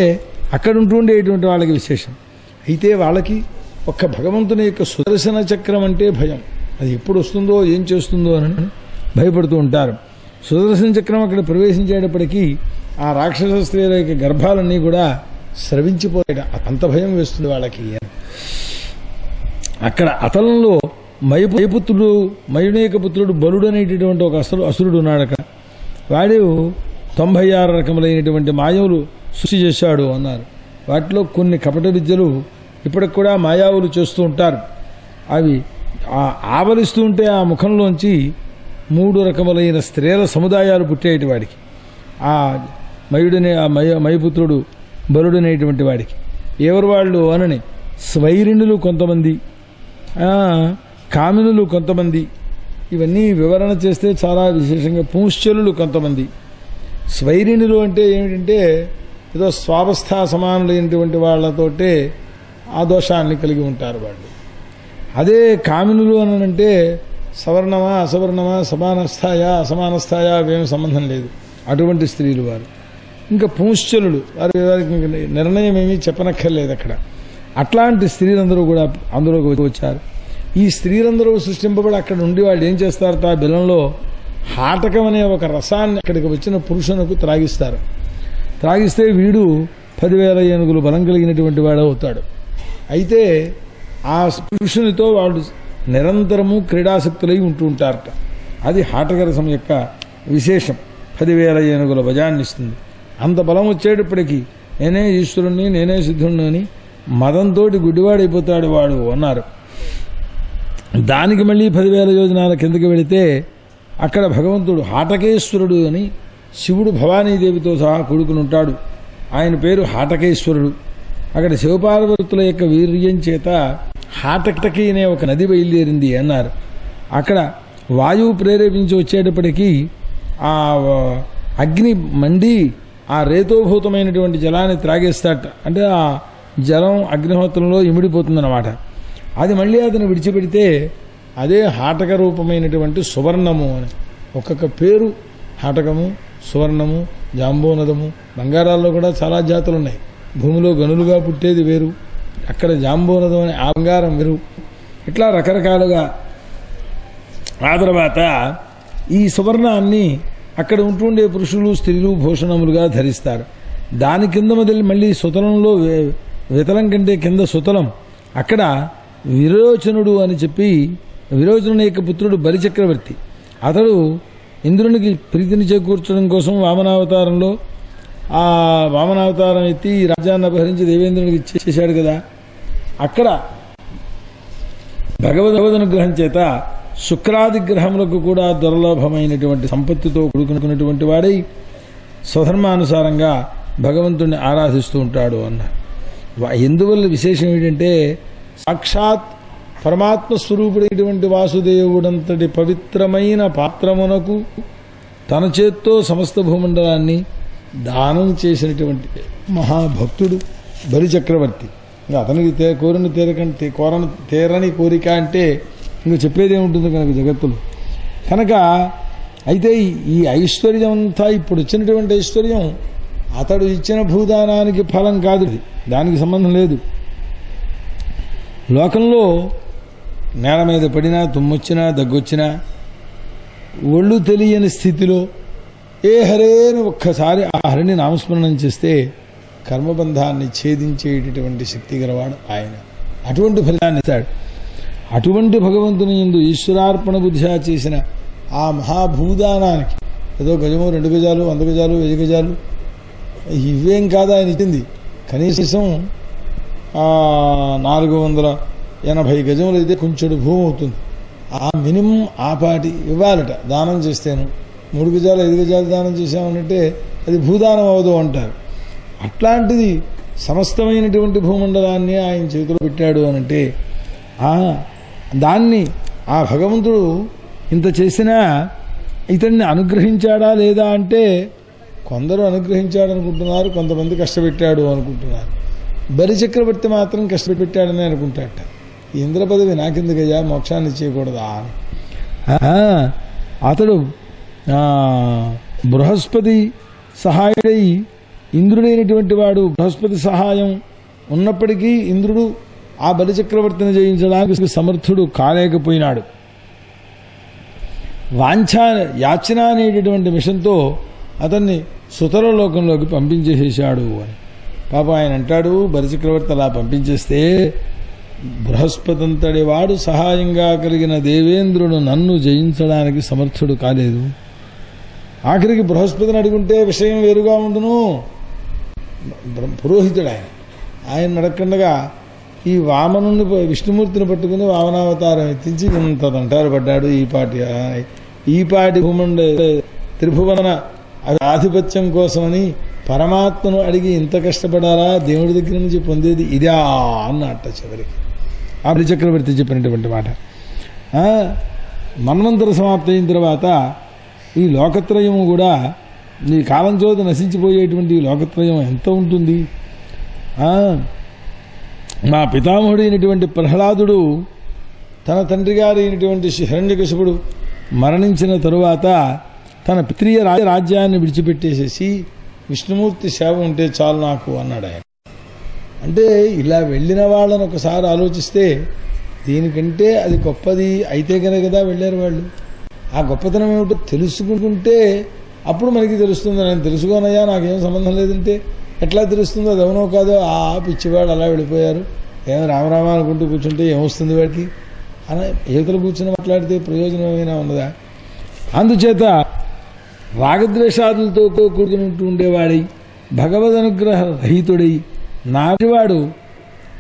అక్కడ ఉంటుండేటువంటి వాళ్ళకి విశేషం. అయితే వాళ్ళకి ఒక్క భగవంతుని యొక్క సుదర్శన చక్రం అంటే భయం. అది ఎప్పుడు వస్తుందో ఏం చేస్తుందో అని భయపడుతూ ఉంటారు. సుదర్శన చక్రం అక్కడ ప్రవేశించేటప్పటికీ ఆ రాక్షస స్త్రీల యొక్క గర్భాలన్నీ కూడా స్రవించిపోయాట. అంత భయం వేస్తుంది వాళ్ళకి. అక్కడ అతలంలో మయపుత్రుడు, మయునేక పుత్రుడు బలుడు అనేటటువంటి ఒక అసురుడు ఉన్నాడు. అక్కడ వాడు 96 రకములైనటువంటి మాయవులు సృష్టి చేశాడు అన్నారు. వాటిలో కొన్ని కపట విద్యలు ఇప్పటికి కూడా మాయావులు చేస్తూ ఉంటారు. అవి ఆవలిస్తూ ఉంటే ఆ ముఖంలోంచి 3 రకములైన స్త్రీల సముదాయాలు పుట్టేటి వాడికి. ఆ మయుడనే ఆ మయపుత్రుడు బలుడనేటువంటి వాడికి ఎవరు వాళ్ళు అనని స్వైరిణులు కొంతమంది, కామినులు కొంతమంది, ఇవన్నీ వివరణ చేస్తే చాలా విశేషంగా పుంశ్చలులు కొంతమంది. స్వైరిణులు అంటే ఏమిటంటే ఏదో స్వావస్థా సమానులైనటువంటి వాళ్ళతోటే ఆ దోషాన్ని కలిగి ఉంటారు వాళ్ళు. అదే కామినులు అని అంటే సవర్ణమా అసవర్ణమా, సమానస్థాయా అసమానస్థాయా అవేమి సంబంధం లేదు, అటువంటి స్త్రీలు వారు. ఇంకా పుంశ్చలుడు వారికి నిర్ణయం ఏమీ చెప్పనక్కర్లేదు అక్కడ. అట్లాంటి స్త్రీలందరూ కూడా అందులోకి వచ్చారు. ఈ స్త్రీలందరూ సృష్టింపబడి అక్కడ ఉండి వాళ్ళు ఏం చేస్తారు, ఆ బిలంలో హాటకం అనే ఒక రసాన్ని అక్కడికి వచ్చిన పురుషునకు త్రాగిస్తారు. త్రాగిస్తే వీడు 10,000 ఏనుగులు బలం కలిగినటువంటి వాడు అవుతాడు. అయితే ఆ పురుషునితో వాళ్ళు నిరంతరము క్రీడాసక్తులై ఉంటూ ఉంటారట. అది హాటకరసం యొక్క విశేషం. 10,000 ఏనుగుల బజాన్ని ఇస్తుంది. అంత బలం వచ్చేటప్పటికీ నేనే ఈశ్వరుణ్ణి, నేనే సిద్ధుణ్ణి అని మదంతో గుడ్డివాడైపోతాడు వాడు అన్నారు. దానికి మళ్ళీ 10,000 యోజనాల కిందకి వెళితే అక్కడ భగవంతుడు హాటకేశ్వరుడు అని శివుడు భవానీదేవితో సహా కూడుకుని ఉంటాడు. ఆయన పేరు హాటకేశ్వరుడు. అక్కడ శివపార్వతుల యొక్క వీర్యం చేత హాటకి అనే ఒక నది బయలుదేరింది అన్నారు. అక్కడ వాయువు ప్రేరేపించి వచ్చేటప్పటికీ ఆ అగ్ని మండి ఆ రేతోభూతమైనటువంటి జలాన్ని త్రాగేస్తాట. అంటే ఆ జలం అగ్నిహోత్రంలో ఇమిడిపోతుందన్నమాట. అది మళ్ళీ అతను విడిచిపెడితే అదే హాటక రూపమైనటువంటి సువర్ణము అని. ఒక్కొక్క పేరు హాటకము, సువర్ణము, జాంబోనదము. బంగారాల్లో కూడా చాలా జాతులు ఉన్నాయి. భూమిలో గనులుగా పుట్టేది వేరు, అక్కడ జాంబోనదం అనే ఆ బంగారం వేరు. ఇట్లా రకరకాలుగా. ఆ తర్వాత ఈ సువర్ణాన్ని అక్కడ ఉంటుండే పురుషులు స్త్రీలు భూషణములుగా ధరిస్తారు. దాని కింద మొదలు మళ్ళీ సుతలంలో వితలం కంటే కింద సుతలం. అక్కడ విరోచనుడు అని చెప్పి, విరోచనుని యొక్క పుత్రుడు బలిచక్రవర్తి. అతడు ఇంద్రునికి ప్రీతిని చేకూర్చడం కోసం వామనావతారంలో ఆ వామనావతారం ఎత్తి ఈ రాజ్యాన్ని అపహరించి దేవేంద్రునికి ఇచ్చేశాడు కదా. అక్కడ భగవద్ అనుగ్రహం చేత శుక్రాది గ్రహములకు కూడా దుర్లభమైనటువంటి సంపత్తితో కూడుకున్నటువంటి వాడై స్వధర్మానుసారంగా భగవంతుణ్ణి ఆరాధిస్తూ ఉంటాడు అన్నారు. ఎందువల్ల విశేషం ఏంటంటే సాక్షాత్ పరమాత్మ స్వరూపుడైనటువంటి వాసుదేవుడంతటి పవిత్రమైన పాత్రమునకు తన చేత్తో సమస్త భూమండలాన్ని దానం చేసినటువంటి మహాభక్తుడు బలిచక్రవర్తి. అతనికి కోరిన తీరని కోరిక అంటే ఇంక చెప్పేదేముంటుంది కనుక జగత్తులో. కనుక అయితే ఈ ఐశ్వర్యం అంతా ఇప్పుడు వచ్చినటువంటి ఐశ్వర్యం అతడు ఇచ్చిన భూదానానికి ఫలం కాదు, దానికి సంబంధం లేదు. లోకంలో నేల మీద పడినా, తుమ్మొచ్చినా, దగ్గొచ్చినా, ఒళ్ళు తెలియని స్థితిలో ఏ హరేని ఒక్కసారి ఆ హరిని నామస్మరణం చేస్తే కర్మబంధాన్ని ఛేదించేటటువంటి శక్తి గలవాడు ఆయన. అటువంటి ఫలితాన్ని ఇస్తాడు. అటువంటి భగవంతుని యందు ఈశ్వరార్పణ బుద్ధిగా చేసిన ఆ మహాభూదానానికి ఏదో గజము, 2 గజాలు, 100 గజాలు, 1000 గజాలు ఇవేం కాదు ఆయన ఇచ్చింది. కనీసం 480 గజములు అయితే కొంచెం భూమి అవుతుంది. ఆ మినిమం ఆ పాటి ఇవ్వాలట దానం చేస్తేను. 3 గజాలు 5 గజాలు దానం చేశామనంటే అది భూదానం అవదు అంటారు. అట్లాంటిది సమస్తమైనటువంటి భూమండలాన్ని ఆయన చేతిలో పెట్టాడు అనంటే దాన్ని ఆ భగవంతుడు ఇంత చేసినా ఇతన్ని అనుగ్రహించాడా లేదా అంటే కొందరు అనుగ్రహించాడు అనుకుంటున్నారు, కొంతమంది కష్టపెట్టాడు అనుకుంటున్నారు. బలిచక్రవర్తి మాత్రం కష్టపెట్టాడని అనుకుంటాడట. ఇంద్ర పదవి నాకెందుకయ్యా, మోక్షాన్ని చేయకూడదా అని. అతడు బృహస్పతి సహాయుడై ఇంద్రుడైనటువంటి వాడు. బృహస్పతి సహాయం ఉన్నప్పటికీ ఇంద్రుడు ఆ బలిచక్రవర్తిని జయించడానికి సమర్థుడు కాలేకపోయినాడు. యాచన అనేటటువంటి మిషన్తో అతన్ని సుతల లోకంలోకి పంపించేసేశాడు అని. పాప ఆయన అంటాడు, బలిచక్రవర్తి అలా పంపించేస్తే బృహస్పతి అంతటి వాడు సహాయంగా కలిగిన దేవేంద్రుడు నన్ను జయించడానికి సమర్థుడు కాలేదు. ఆఖరికి బృహస్పతిని అడుగుంటే విషయం వేరుగా ఉండును. పురోహితుడు ఆయన నడకండగా ఈ వామనుని విష్ణుమూర్తిని పట్టుకుని వామనావతారం ఎత్తించి ఇంత తంటారు పడ్డాడు. ఈ పాటి భూమండ త్రిభువన ఆధిపత్యం కోసమని పరమాత్మను అడిగి ఇంత కష్టపడాలా, దేవుడి దగ్గర నుంచి పొందేది ఇదా అన్నట్ట చివరికి ఆ బలిచక్రవర్తి చెప్పినటువంటి మాట. మన్వంతర సమాప్తి అయిన తర్వాత ఈ లోకత్రయము కూడా ఈ కాలం చోత నశించిపోయేటువంటి ఈ లోకత్రయం ఎంత ఉంటుంది. మా పితామహుడైనటువంటి ప్రహ్లాదుడు తన తండ్రి గారు అయినటువంటి హిరణ్యకశిపుడు మరణించిన తరువాత తన పిత్రీయ రాజ్యాన్ని విడిచిపెట్టేసేసి విష్ణుమూర్తి సేవ ఉంటే చాలు నాకు అన్నాడు ఆయన. అంటే ఇలా వెళ్ళిన వాళ్ళని ఒకసారి ఆలోచిస్తే దీనికంటే అది గొప్పది అయితే కదా వెళ్ళారు వాళ్ళు. ఆ గొప్పతనం ఏమిటో తెలుసుకుంటే అప్పుడు మనకి తెలుస్తుంది. నేను తెలుసుకోనయ్యా, నాకేం సంబంధం లేదంటే ఎట్లా తెలుస్తుందో, అది అవునో కాదో. ఆ పిచ్చివాడు అలా వెళ్ళిపోయారు, ఏమో రామరామ అనుకుంటూ కూర్చుంటే ఏమొస్తుంది వాడికి. అని ఏకలు కూర్చొని మాట్లాడితే ప్రయోజనం ఏమైనా ఉన్నదా? అందుచేత రాగద్వేషాదులతో కూడుకుని ఉండేవాడై భగవద్ అనుగ్రహ రహితుడై నాటివాడు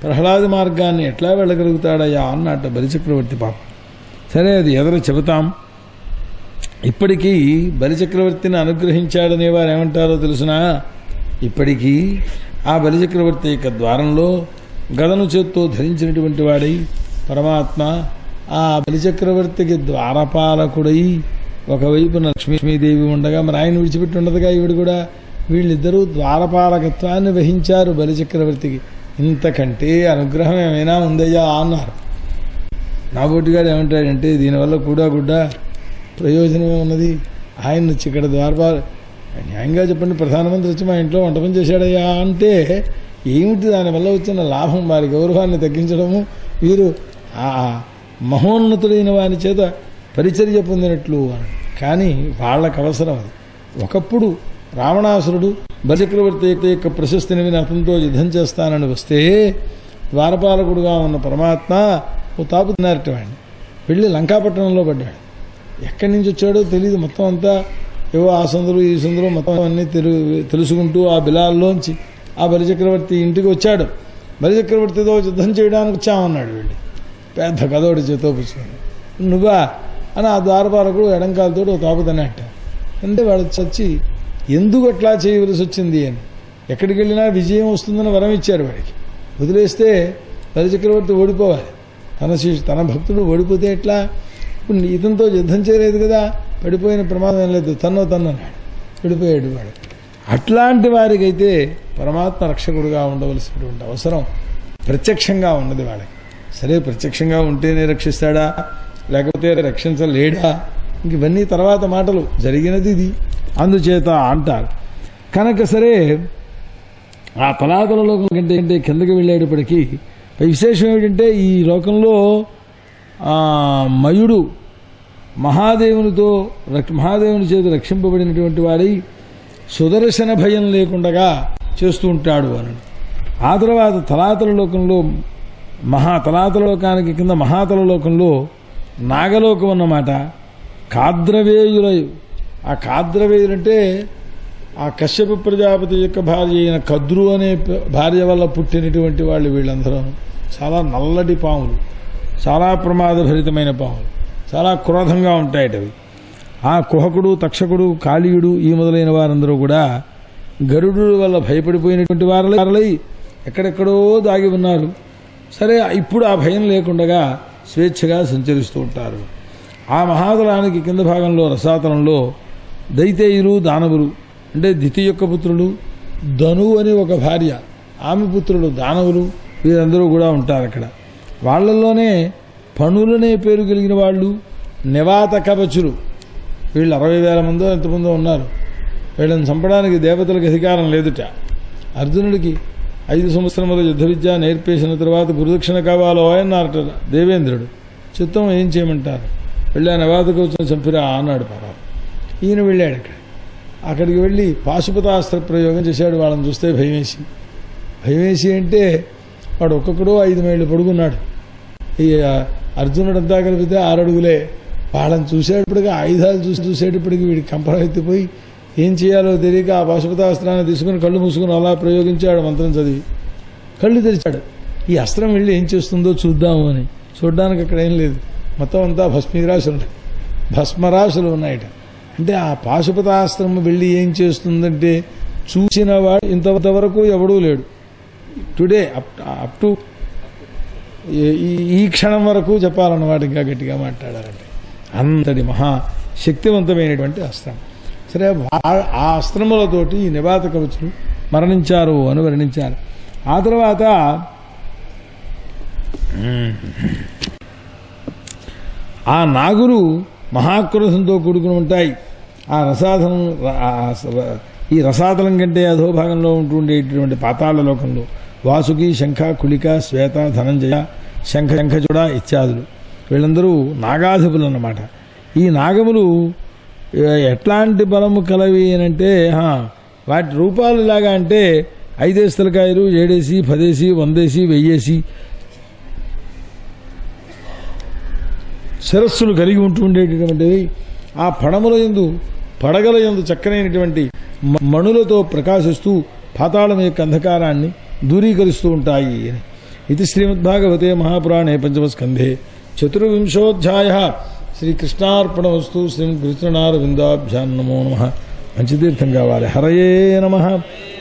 ప్రహ్లాద మార్గాన్ని ఎట్లా వెళ్ళగలుగుతాడయ్యా అన్నట్టు బలిచక్రవర్తి పాపం. సరే, అది ఎదర చెబుతాం. ఇప్పటికీ బలిచక్రవర్తిని అనుగ్రహించాడనే వారు ఏమంటారో తెలుసునా? ఇప్పటికీ ఆ బలిచక్రవర్తి యొక్క ద్వారంలో గదను చేత్తో ధరించినటువంటి వాడై పరమాత్మ ఆ బలిచక్రవర్తికి ద్వారపాలకుడై ఒకవైపున లక్ష్మీదేవి ఉండగా మరి ఆయన విడిచిపెట్టి ఉండదుగా ఈవిడ కూడా. వీళ్ళిద్దరూ ద్వారపాలకత్వాన్ని వహించారు బలిచక్రవర్తికి. ఇంతకంటే అనుగ్రహం ఏమైనా ఉందయ్యా అన్నారు. నాబోటిగాడు ఏమంటాడంటే దీనివల్ల కూడా ప్రయోజనమే ఉన్నది. ఆయన వచ్చి ఇక్కడ ద్వారపాల న్యాయంగా చెప్పండి, ప్రధానమంత్రి వచ్చి మా ఇంట్లో వంట పని చేశాడయ్యా అంటే ఏమిటి దానివల్ల వచ్చిన లాభం? వారి గౌరవాన్ని తగ్గించడము, వీరు ఆ మహోన్నతుడైన వారి చేత పరిచర్య పొందినట్లు అని. కానీ వాళ్ళకు అవసరం అది. ఒకప్పుడు రావణాసురుడు బలిచక్రవర్తి యొక్క ప్రశస్తిని విని అతనితో యుద్ధం చేస్తానని వస్తే ద్వారపాలకుడుగా ఉన్న పరమాత్మ ఓ తాపు తిన్నారట వాడిని. వెళ్ళి లంకాపట్టణంలో పడ్డాడు. ఎక్కడి నుంచి వచ్చాడో తెలియదు. మొత్తం అంతా ఏవో ఆ సందులు ఈ సందులు మొత్తం అన్నీ తెలుసుకుంటూ ఆ బిలాల్లోంచి ఆ బలిచక్రవర్తి ఇంటికి వచ్చాడు. బలిచక్రవర్తితో యుద్ధం చేయడానికి వచ్చామన్నాడు. వెళ్ళి పెద్ద కదోడి చేతో పుచ్చుకొని నువ్వా అని ఆ ద్వారపాలకుడు ఎడంకాలతో ఓ తాపు తిన్నట్ట. అంటే వాడు చచ్చి ఎందుకు అట్లా చేయవలసి వచ్చింది అని, ఎక్కడికి వెళ్ళినా విజయం వస్తుందని వరం ఇచ్చారు వాడికి. వదిలేస్తే బలిచక్రవర్తి ఓడిపోవాలి. తన భక్తుడు ఓడిపోతే ఎట్లా? ఇప్పుడు ఇతనితో యుద్ధం చేయలేదు కదా, పడిపోయిన ప్రమాదం ఏం లేదు, తన్నన్నాడు, పడిపోయాడు వాడు. అట్లాంటి వారికైతే పరమాత్మ రక్షకుడుగా ఉండవలసినటువంటి అవసరం ప్రత్యక్షంగా ఉన్నది వాళ్ళకి. సరే, ప్రత్యక్షంగా ఉంటేనే రక్షిస్తాడా లేకపోతే రక్షించలేడా, ఇంక ఇవన్నీ తర్వాత మాటలు. జరిగినది ఇది, అందుచేత అంటారు. కనుక సరే, ఆ తలాతల లోకం కంటే కిందకి వెళ్ళేటప్పటికీ విశేషం ఏమిటంటే ఈ లోకంలో మయుడు మహాదేవుని చేత రక్షింపబడినటువంటి వాడై సుదర్శన భయం లేకుండా చేస్తూ ఉంటాడు అని. ఆ తర్వాత తలాతల లోకంలో తలాతల లోకానికి కింద మహాతల లోకంలో నాగలోకం అన్నమాట. కాద్రవేయుల ఆ కాద్రవేయులంటే ఆ కశ్యప ప్రజాపతి యొక్క భార్య అయిన కద్రు అనే భార్య వల్ల పుట్టినటువంటి వాళ్ళు వీళ్ళందరూ. చాలా నల్లటి పాములు, చాలా ప్రమాదభరితమైన పాములు, చాలా క్రోధంగా ఉంటాయటవి. ఆ కుహకుడు, తక్షకుడు, కాళీయుడు ఈ మొదలైన వారందరూ కూడా గరుడు వల్ల భయపడిపోయినటువంటి వారలై ఎక్కడెక్కడో దాగి ఉన్నారు. సరే, ఇప్పుడు ఆ భయం లేకుండా స్వేచ్ఛగా సంచరిస్తూ ఉంటారు. ఆ మహాతలానికి కింద భాగంలో రసాతలంలో దైతేయులు, దానవులు అంటే దితి యొక్క పుత్రులు, ధను అని ఒక భార్య, ఆమె పుత్రులు దానవులు, వీరందరూ కూడా ఉంటారు అక్కడ. వాళ్లలోనే పణులనే పేరు కలిగిన వాళ్ళు నివాత కవచులు. వీళ్ళు 60,000 మందో ఎంతమందో ఉన్నారు. వీళ్ళని చంపడానికి దేవతలకు అధికారం లేదుట. అర్జునుడికి 5 సంవత్సరముల యుద్ధ విద్య నేర్పేసిన తర్వాత గురుదక్షిణ కావాలో అన్నారట దేవేంద్రుడు. చిత్తం ఏం చేయమంటారు? వెళ్ళి ఆ నివాత కవచుని చంపిరా అన్నాడు పరావు. ఈయన వెళ్ళాడు అక్కడికి వెళ్ళి పాశుపతాస్త్ర ప్రయోగం చేశాడు. వాళ్ళని చూస్తే భయమేసి అంటే వాడు ఒక్కొక్కడో 5 మైళ్ళు పొడుగున్నాడు. ఈ అర్జునుడంతా కలిపితే 6 అడుగులే. వాళ్ళని చూసేటప్పటికి ఆయుధాలు చూసేటప్పటికి వీడికి కంపరం ఎత్తిపోయి ఏం చేయాలో తెలియక ఆ పాశుపతాస్త్రాన్ని తీసుకుని కళ్ళు మూసుకుని అలా ప్రయోగించాడు. మంత్రం చదివి కళ్ళు తెరిచాడు. ఈ అస్త్రం వెళ్ళి ఏం చేస్తుందో చూద్దాము అని. చూడ్డానికి అక్కడ ఏం లేదు, మొత్తం అంతా భస్మరాశులు ఉన్నాయట. అంటే ఆ పాశుపతాస్త్రం వెళ్ళి ఏం చేస్తుందంటే చూసినవాడు ఇంతవరకు ఎవడూ లేడు. టుడే అప్ టు ఈ క్షణం వరకు చెప్పాలన్నమాట. ఇంకా గట్టిగా మాట్లాడాలంటే అంతటి మహాశక్తివంతమైనటువంటి అస్త్రం. సరే, ఆ అస్త్రములతోటి ఈ నివాత కవచులు మరణించారు అని వర్ణించారు. ఆ తర్వాత ఆ నాగులు మహాక్రోధంతో కూడుకుని ఉంటాయి. ఆ రసాతలం ఈ రసాతలం కంటే అధోభాగంలో ఉంటుండేటువంటి పాతాళ లోకంలో వాసుకి, శంఖ, కుళిక, శ్వేత, ధనంజయ, శంఖజుడ ఇత్యాదులు వీళ్ళందరూ నాగాధిపులు అన్నమాట. ఈ నాగములు ఎట్లాంటి బలము కలవి అనంటే వాటి రూపాలు ఇలాగా అంటే 5 తలకాయలు, 7, 10, 100, 1000 శిరస్సులు కలిగి ఉండేటటువంటివి. ఆ పడగల యందు చక్కనైనటువంటి మణులతో ప్రకాశిస్తూ పాతాళం యొక్క అంధకారాన్ని దూరీకరిస్తూ ఉంటాయి. ఇది శ్రీమద్భాగవతే మహాపురాణే పంచమస్కంధే చతుర్వింశోధ్యాయ. శ్రీకృష్ణార్పణమస్తు. శ్రీకృష్ణారవిందాభ్యాం నమో నమః. మంచితీర్థం కావాలి. హరయే నమః,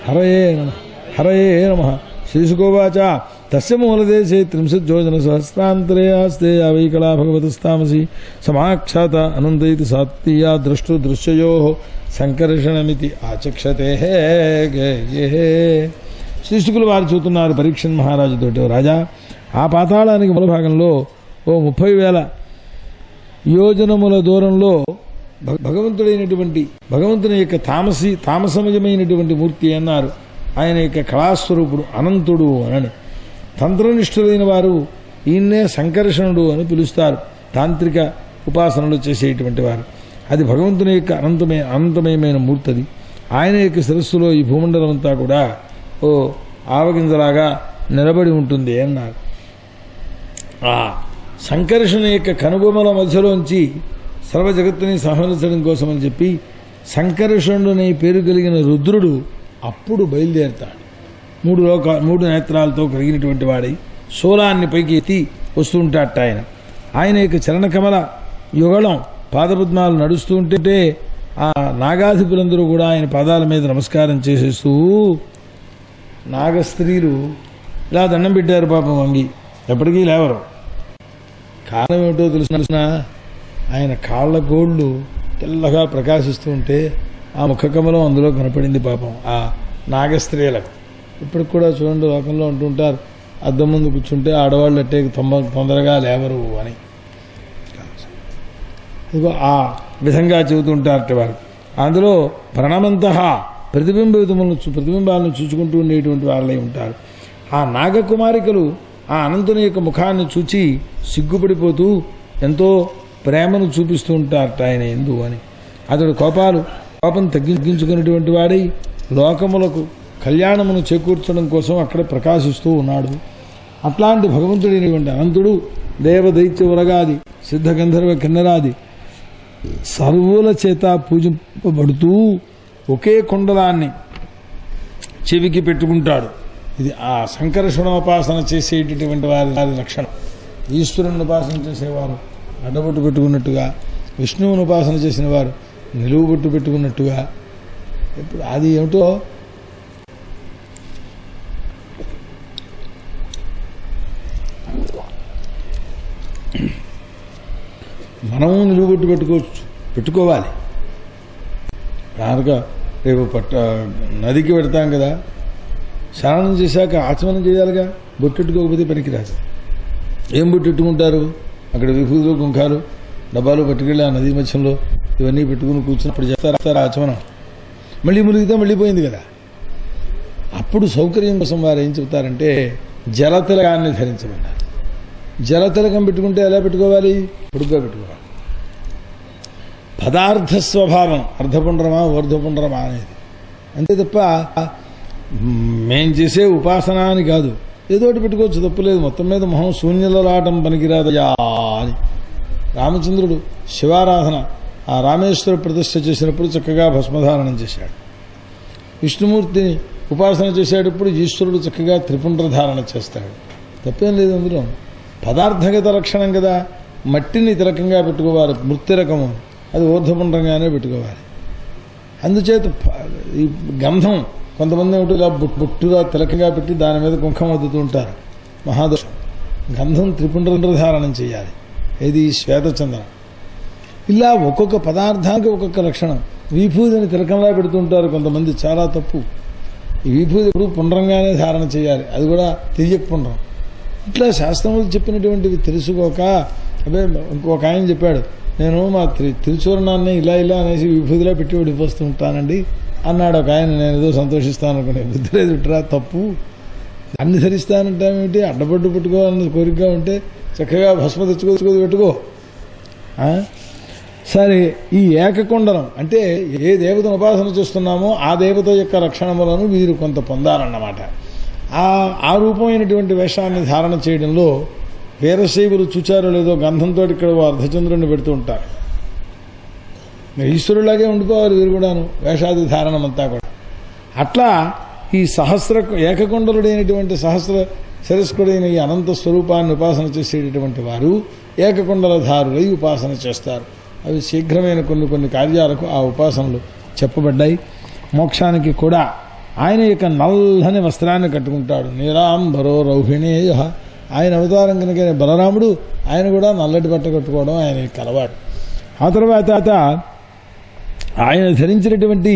హరయే నమః, హరయే నమః. శ్రీశుకోవాచ తస్య మూలదేశే 30 యోజన సహస్రాంతరే ఆస్తే అవైకళా భగవతస్తామసి సమాఖ్యాత అనంతైతి సాత్వీయా ద్రష్టు దృశ్యయో సంకర్షణమితి ఆచక్షతే. శ్రీశుకులు వారు చూస్తున్నారు పరీక్షణ్ మహారాజుతోటి, రాజా ఆ పాతాళానికి మూల భాగంలో 30,000 యోజనముల దూరంలో భగవంతుని యొక్క తామసమయమైనటువంటి మూర్తి అన్నారు. ఆయన యొక్క కళాస్వరూపుడు అనంతుడు అని. తంత్రనిష్ఠులైన వారు ఈయన్నే సంకర్షణుడు అని పిలుస్తారు. తాంత్రిక ఉపాసనలు చేసేటువంటి వారు. అది భగవంతుని యొక్క అనంతమయమైన మూర్తి. అది ఆయన యొక్క శిరస్సులో ఈ భూమండలం అంతా కూడా ఆవగింజలాగా నిలబడి ఉంటుంది అన్నారు. ఆ సంకర్షణ యొక్క కనుబొమ్మల మధ్యలోంచి సర్వ జగత్తుని సంహరించడం కోసమని చెప్పి సంకర్షణుడనే పేరు కలిగిన రుద్రుడు అప్పుడు బయలుదేరుతాడు. 3 నేత్రాలతో కలిగినటువంటి వాడై శూలాన్ని పైకి ఎత్తి వస్తుంటాట. ఆయన యొక్క చరణకమల యుగళం పాదపద్మాలు నడుస్తూ ఉంటే ఆ నాగాధిపులందరూ కూడా ఆయన పాదాల మీద నమస్కారం చేసేస్తూ, నాగస్త్రీలు ఇలా దండం పెట్టారు పాపం వంగి, ఎప్పటికీ లేవరు. కారణం ఏమిటో తెలుసిన, ఆయన కాళ్ళ గోళ్ళు తెల్లగా ప్రకాశిస్తూ ఉంటే ఆ ముఖకమలం అందులో కనపడింది పాపం ఆ నాగస్త్రీలకు. ఇప్పటికి కూడా చూడండి, లోకంలో అంటుంటారు అద్దం ముందు కూర్చుంటే ఆడవాళ్ళు అట్టే తొందరగా లేవరు అని. ఇదిగో ఆ విధంగా చెబుతుంటారట వారు. అందులో ప్రణమంత ప్రతిబింబాలను చూచుకుంటూ ఉండేటువంటి వాళ్ళై ఉంటారు. ఆ నాగకుమారికలు ఆ అనంతుని యొక్క ముఖాన్ని చూచి సిగ్గుపడిపోతూ ఎంతో ప్రేమను చూపిస్తూ ఉంటారట ఆయన ఎందు అని. అతడు కోపం తగ్గించుకున్నటువంటి వాడై లోకములకు కళ్యాణమును చేకూర్చడం కోసం అక్కడ ప్రకాశిస్తూ ఉన్నాడు. అట్లాంటి భగవంతుడైనటువంటి అనంతుడు దేవదైత్య ఉరగాది సిద్ధ గంధర్వ కిన్నరాది సర్వుల చేత పూజింపబడుతూ ఒకే కుండలాన్ని చెవికి పెట్టుకుంటాడు. ఇది ఆ సంకర్షణోపాసన చేసేటటువంటి వారి లక్షణం. ఈశ్వరుని ఉపాసన చేసేవారు అడ్డబొట్టు పెట్టుకున్నట్టుగా, విష్ణువుని ఉపాసన చేసిన వారు నిలువు బొట్టు పెట్టుకున్నట్టుగా. ఇప్పుడు అది ఏమిటో మనము నిలువు బొట్టు పెట్టుకోవాలి. కనుక రేపు నదికి పెడతాం కదా, స్నానం చేశాక ఆచమనం చేయాలిగా. బొట్టెట్టుకోకపోతే పనికిరాదు. ఏం బొట్టెట్టుకుంటారు? అక్కడ విభూతులు కుంకాలు డబ్బాలు పట్టుకెళ్ళి ఆ నదీ మధ్యంలో ఇవన్నీ పెట్టుకుని కూర్చున్నప్పుడు చేస్తారు ఆచమనం. మళ్ళీ మునిగితే మళ్ళీ పోయింది కదా. అప్పుడు సౌకర్యం కోసం వారు ఏం చెబుతారంటే జలతిలకాన్ని ధరించమన్నారు. జలతిలకం పెట్టుకుంటే ఎలా పెట్టుకోవాలి? పొడుగ్గా పెట్టుకోవాలి. పదార్థ స్వభావం అర్ధపుండ్రమా ఊర్ధ్వపుండ్రమా అనేది అంతే తప్ప మేం చేసే ఉపాసన అని కాదు. ఏదోటి పెట్టుకోవచ్చు, తప్పులేదు. మొత్తం మీద మొహం శూన్యలలాటం పనికిరాదయా అని రామచంద్రుడు శివారాధన ఆ రామేశ్వర ప్రతిష్ఠ చేసినప్పుడు చక్కగా భస్మధారణం చేశాడు. విష్ణుమూర్తిని ఉపాసన చేసేటప్పుడు ఈశ్వరుడు చక్కగా త్రిపుండ్రధారణ చేస్తాడు. తప్పేం లేదు అందులో. పదార్థగత లక్షణం కదా. మట్టిని తిలకంగా పెట్టుకోవాలి, మృత్తిరకము అది ఊర్ధ్వపుండ్రంగానే పెట్టుకోవాలి. అందుచేత ఈ గంధం కొంతమంది ఏమిటో ఇలా బొట్టుగా తిలకంగా పెట్టి దాని మీద కుంకం వద్దుతూ ఉంటారు. మహాదోషం. గంధం త్రిపుండ్రధారణం చేయాలి. ఇది శ్వేతచందనం. ఇలా ఒక్కొక్క పదార్థానికి ఒక్కొక్క లక్షణం. విభూతిని తిలకంలా పెడుతుంటారు కొంతమంది, చాలా తప్పు. ఈ విభూతి ఎప్పుడు పుండ్రంగానే ధారణ చేయాలి, అది కూడా తిరియక పుండ్రం. ఇట్లా శాస్త్రములు చెప్పినటువంటివి తెలుసుకోక ఇంకొక ఆయన చెప్పాడు, నేను మా తిరుచూర్ణాన్ని ఇలా అనేసి విభూతిలో పెట్టి విడిపోస్తూ ఉంటానండి అన్నాడు ఒక ఆయన. నేను ఏదో సంతోషిస్తాను అనుకునే బుద్ధి లేదు, ఇట్రా తప్పు. అన్ని ధరిస్తానంటామేంటి? అడ్డపడ్డు పెట్టుకోవాలని కోరికగా ఉంటే చక్కగా భస్మ తెచ్చుకో పెట్టుకో. సరే, ఈ ఏకకుండలం అంటే ఏ దేవతను ఉపాసన చేస్తున్నామో ఆ దేవత యొక్క లక్షణములను వీరు కొంత పొందాలన్నమాట. ఆ రూపమైనటువంటి వేషాన్ని ధారణ చేయడంలో వీరశైవులు చూచారో లేదో గంధంతో ఇక్కడ అర్ధచంద్రుడిని పెడుతూ ఉంటారు. ఈశ్వరులాగే ఉండిపోవాలి వీరు కూడాను, వేషాది ధారణమంతా కూడా. అట్లా ఈ ఏకకొండలుడైనటువంటి సహస్ర శిరస్కుడైన ఈ అనంత స్వరూపాన్ని ఉపాసన చేసేటటువంటి వారు ఏకకొండలధారులై ఉపాసన చేస్తారు. అవి శీఘ్రమైన కొన్ని కార్యాలకు ఆ ఉపాసనలు చెప్పబడ్డాయి. మోక్షానికి కూడా ఆయన యొక్క నల్లని వస్త్రాన్ని కట్టుకుంటాడు. నీలాంబరో రౌహిణేయ, ఆయన అవతారం కనుక బలరాముడు, ఆయన కూడా నల్లటి బట్ట కట్టుకోవడం ఆయన అలవాటు. ఆ తర్వాత ఆయన ధరించినటువంటి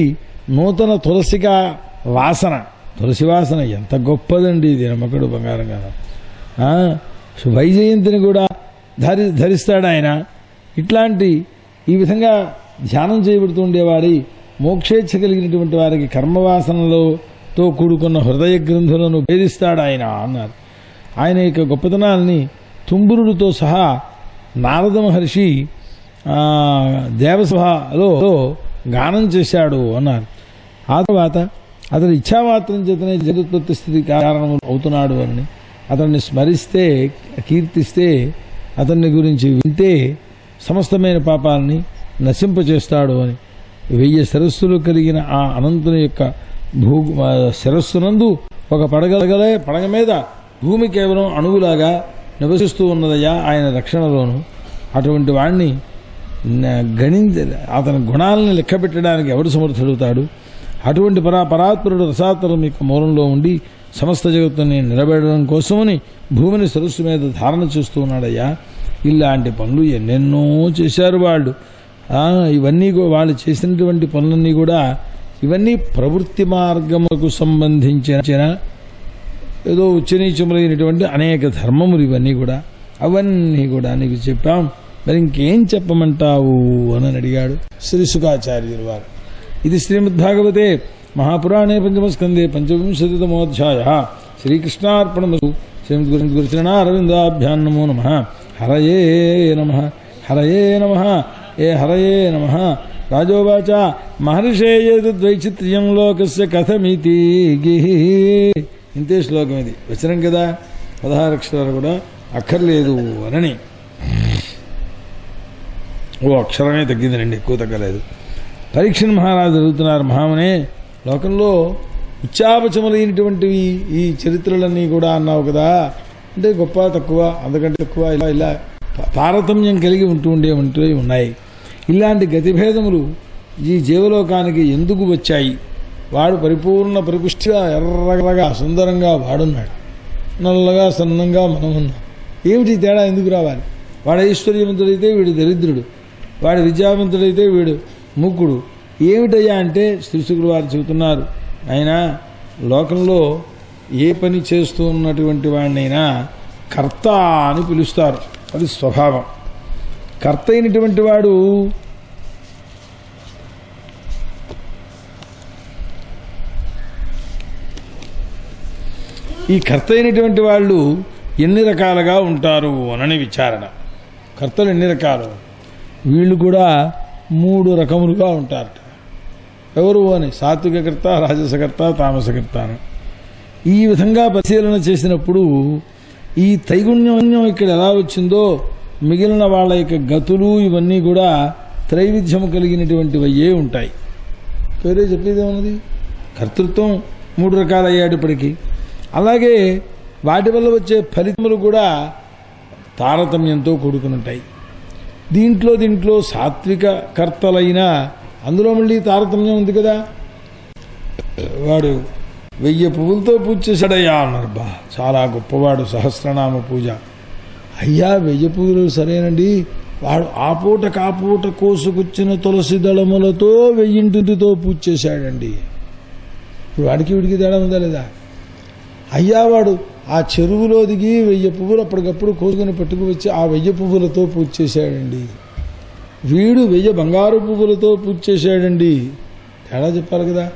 నూతన తులసిగా వాసన, తులసి వాసన ఎంత గొప్పదండి. ఇది నమ్మకడు బంగారంగా. వైజయంతిని కూడా ధరిస్తాడు ఆయన. ఇట్లాంటి ఈ విధంగా ధ్యానం చేయబడుతుండేవాడి మోక్షేచ్ఛ కలిగినటువంటి వారికి కర్మవాసనలతో కూడుకున్న హృదయ గ్రంథులను భేదిస్తాడు ఆయన అన్నారు. ఆయన యొక్క గొప్పతనాల్ని తుంబురుడితో సహా నారద మహర్షి దేవసభలో గానం చేశాడు అన్నారు. ఆ తర్వాత అతడు ఇచ్ఛామాత్రం చేతనే జగత్పత్తి స్థితి కారణం అవుతున్నాడు అని, అతన్ని స్మరిస్తే కీర్తిస్తే, అతన్ని గురించి వింటే సమస్తమైన పాపాలని నశింపచేస్తాడు అని 1000 శిరస్సులు కలిగిన ఆ అనంతుని యొక్క శిరస్సునందు ఒక పడగ మీద భూమి కేవలం అణువులాగా నివసిస్తూ ఉన్నదయ్యా ఆయన రక్షణలోను. అటువంటి వాణ్ణి అతని గుణాలను లెక్క పెట్టడానికి ఎవడు సమర్థుడవుతాడు? అటువంటి పరాత్పరుడు రసాత్పరం యొక్క మూలంలో ఉండి సమస్త జగత్తుని నిలబెట్టడం కోసమని భూమిని సరస్సు మీద ధారణ చేస్తూ ఉన్నాడయ్యా. ఇలాంటి పనులు ఎన్నెన్నో చేశారు వాళ్ళు. ఇవన్నీ వాళ్ళు చేసినటువంటి పనులన్నీ కూడా ఇవన్నీ ప్రవృత్తి మార్గములకు సంబంధించిన ఏదో ఉచ్చనీచములైనటువంటి అనేక ధర్మములు ఇవన్నీ కూడా. అవన్నీ కూడా నీకు చెప్పాం, మరి ఇంకేం చెప్పమంటావు అని అడిగాడు శ్రీ శుకాచార్యులు వారు. ఇది శ్రీమద్భాగవతే మహాపురాణే పంచమస్కందే పంచవింశతితమోధ్యాయ. శ్రీకృష్ణార్పణమస్తు. శ్రీమద్గురుచరణారవిందాభ్యాం నమో నమః. హరయే నమః. హరయే నమః. ఏ హరయే నమః. రాజోవాచ మహర్షేయద్వైచిత్ర్యం లోకస్య కథమితి. ఇంతే శ్లోకం. ఇది వచనం కదా, 16 అక్షరాలు కూడా అక్కర్లేదు అని. ఓ అక్షరమే తగ్గిందండి, ఎక్కువ తగ్గలేదు. పరీక్షణ్ మహారాజు అడుగుతున్నారు, మహామనే లోకంలో ఇచ్చాపచములైనటువంటివి ఈ చరిత్రలన్నీ కూడా అన్నావు కదా, అంటే గొప్ప తక్కువ, అంతకంటే తక్కువ, ఇలా తారతమ్యం కలిగి ఉండేవి ఉన్నాయి. ఇలాంటి గతిభేదములు ఈ జీవలోకానికి ఎందుకు వచ్చాయి? వాడు పరిపూర్ణ పరిపుష్టిగా ఎర్రగా సుందరంగా వాడున్నాడు, నల్లగా సన్నంగా మనం ఉన్నాం. ఏమిటి తేడా ఎందుకు రావాలి? వాడు ఐశ్వర్యవంతుడైతే వీడు దరిద్రుడు, వాడు విద్యావంతుడైతే వీడు మూకుడు. ఏమిటయ్యా అంటే శ్రీశుకుడు వారు చెబుతున్నారు, అయినా లోకంలో ఏ పని చేస్తూ ఉన్నటువంటి వాడినైనా కర్త అని పిలుస్తారు. అది స్వభావం. కర్త అయినటువంటి వాడు ఈ కర్త అయినటువంటి వాళ్ళు ఎన్ని రకాలుగా ఉంటారు అనని విచారణ. కర్తలు ఎన్ని రకాలు? వీళ్ళు కూడా 3 రకములుగా ఉంటారట. ఎవరు అని? సాత్వికకర్త, రాజసకర్త, తామసకర్త. ఈ విధంగా పరిశీలన చేసినప్పుడు ఈ త్రైగుణ్యం ఇక్కడ ఎలా వచ్చిందో మిగిలిన వాళ్ళ యొక్క గతులు ఇవన్నీ కూడా త్రైవిధ్యము కలిగినటువంటివయ్యే ఉంటాయి. పేరే చెప్పేదేమన్నది? కర్తృత్వం 3 రకాలు అయ్యాడిప్పటికీ. అలాగే వాటి వల్ల వచ్చే ఫలితములు కూడా తారతమ్యంతో కూడుకుని ఉంటాయి. దీంట్లో సాత్విక కర్తలైనా అందులో మళ్ళీ తారతమ్యం ఉంది కదా. వాడు 1000 పువ్వులతో పూజ చేశాడయ్యా అన్నారు. బా, చాలా గొప్పవాడు, సహస్రనామ పూజ. అయ్యా 1000 పువ్వులు సరేనండి, వాడు ఆపూట కోసుకొచ్చిన తులసి దళములతో 1000 పూజ చేశాడండి. ఇప్పుడు వాడికి వీడికి తేడా ఉందా లేదా? అయ్యా వాడు ఆ చెరువులో దిగి 1000 పువ్వులు అప్పటికప్పుడు కోసుకొని పట్టుకు వచ్చి ఆ 1000 పువ్వులతో పూజ చేశాడండి. వీడు 1000 బంగారు పువ్వులతో పూజ చేశాడండి. తేడా చెప్పాలి కదా.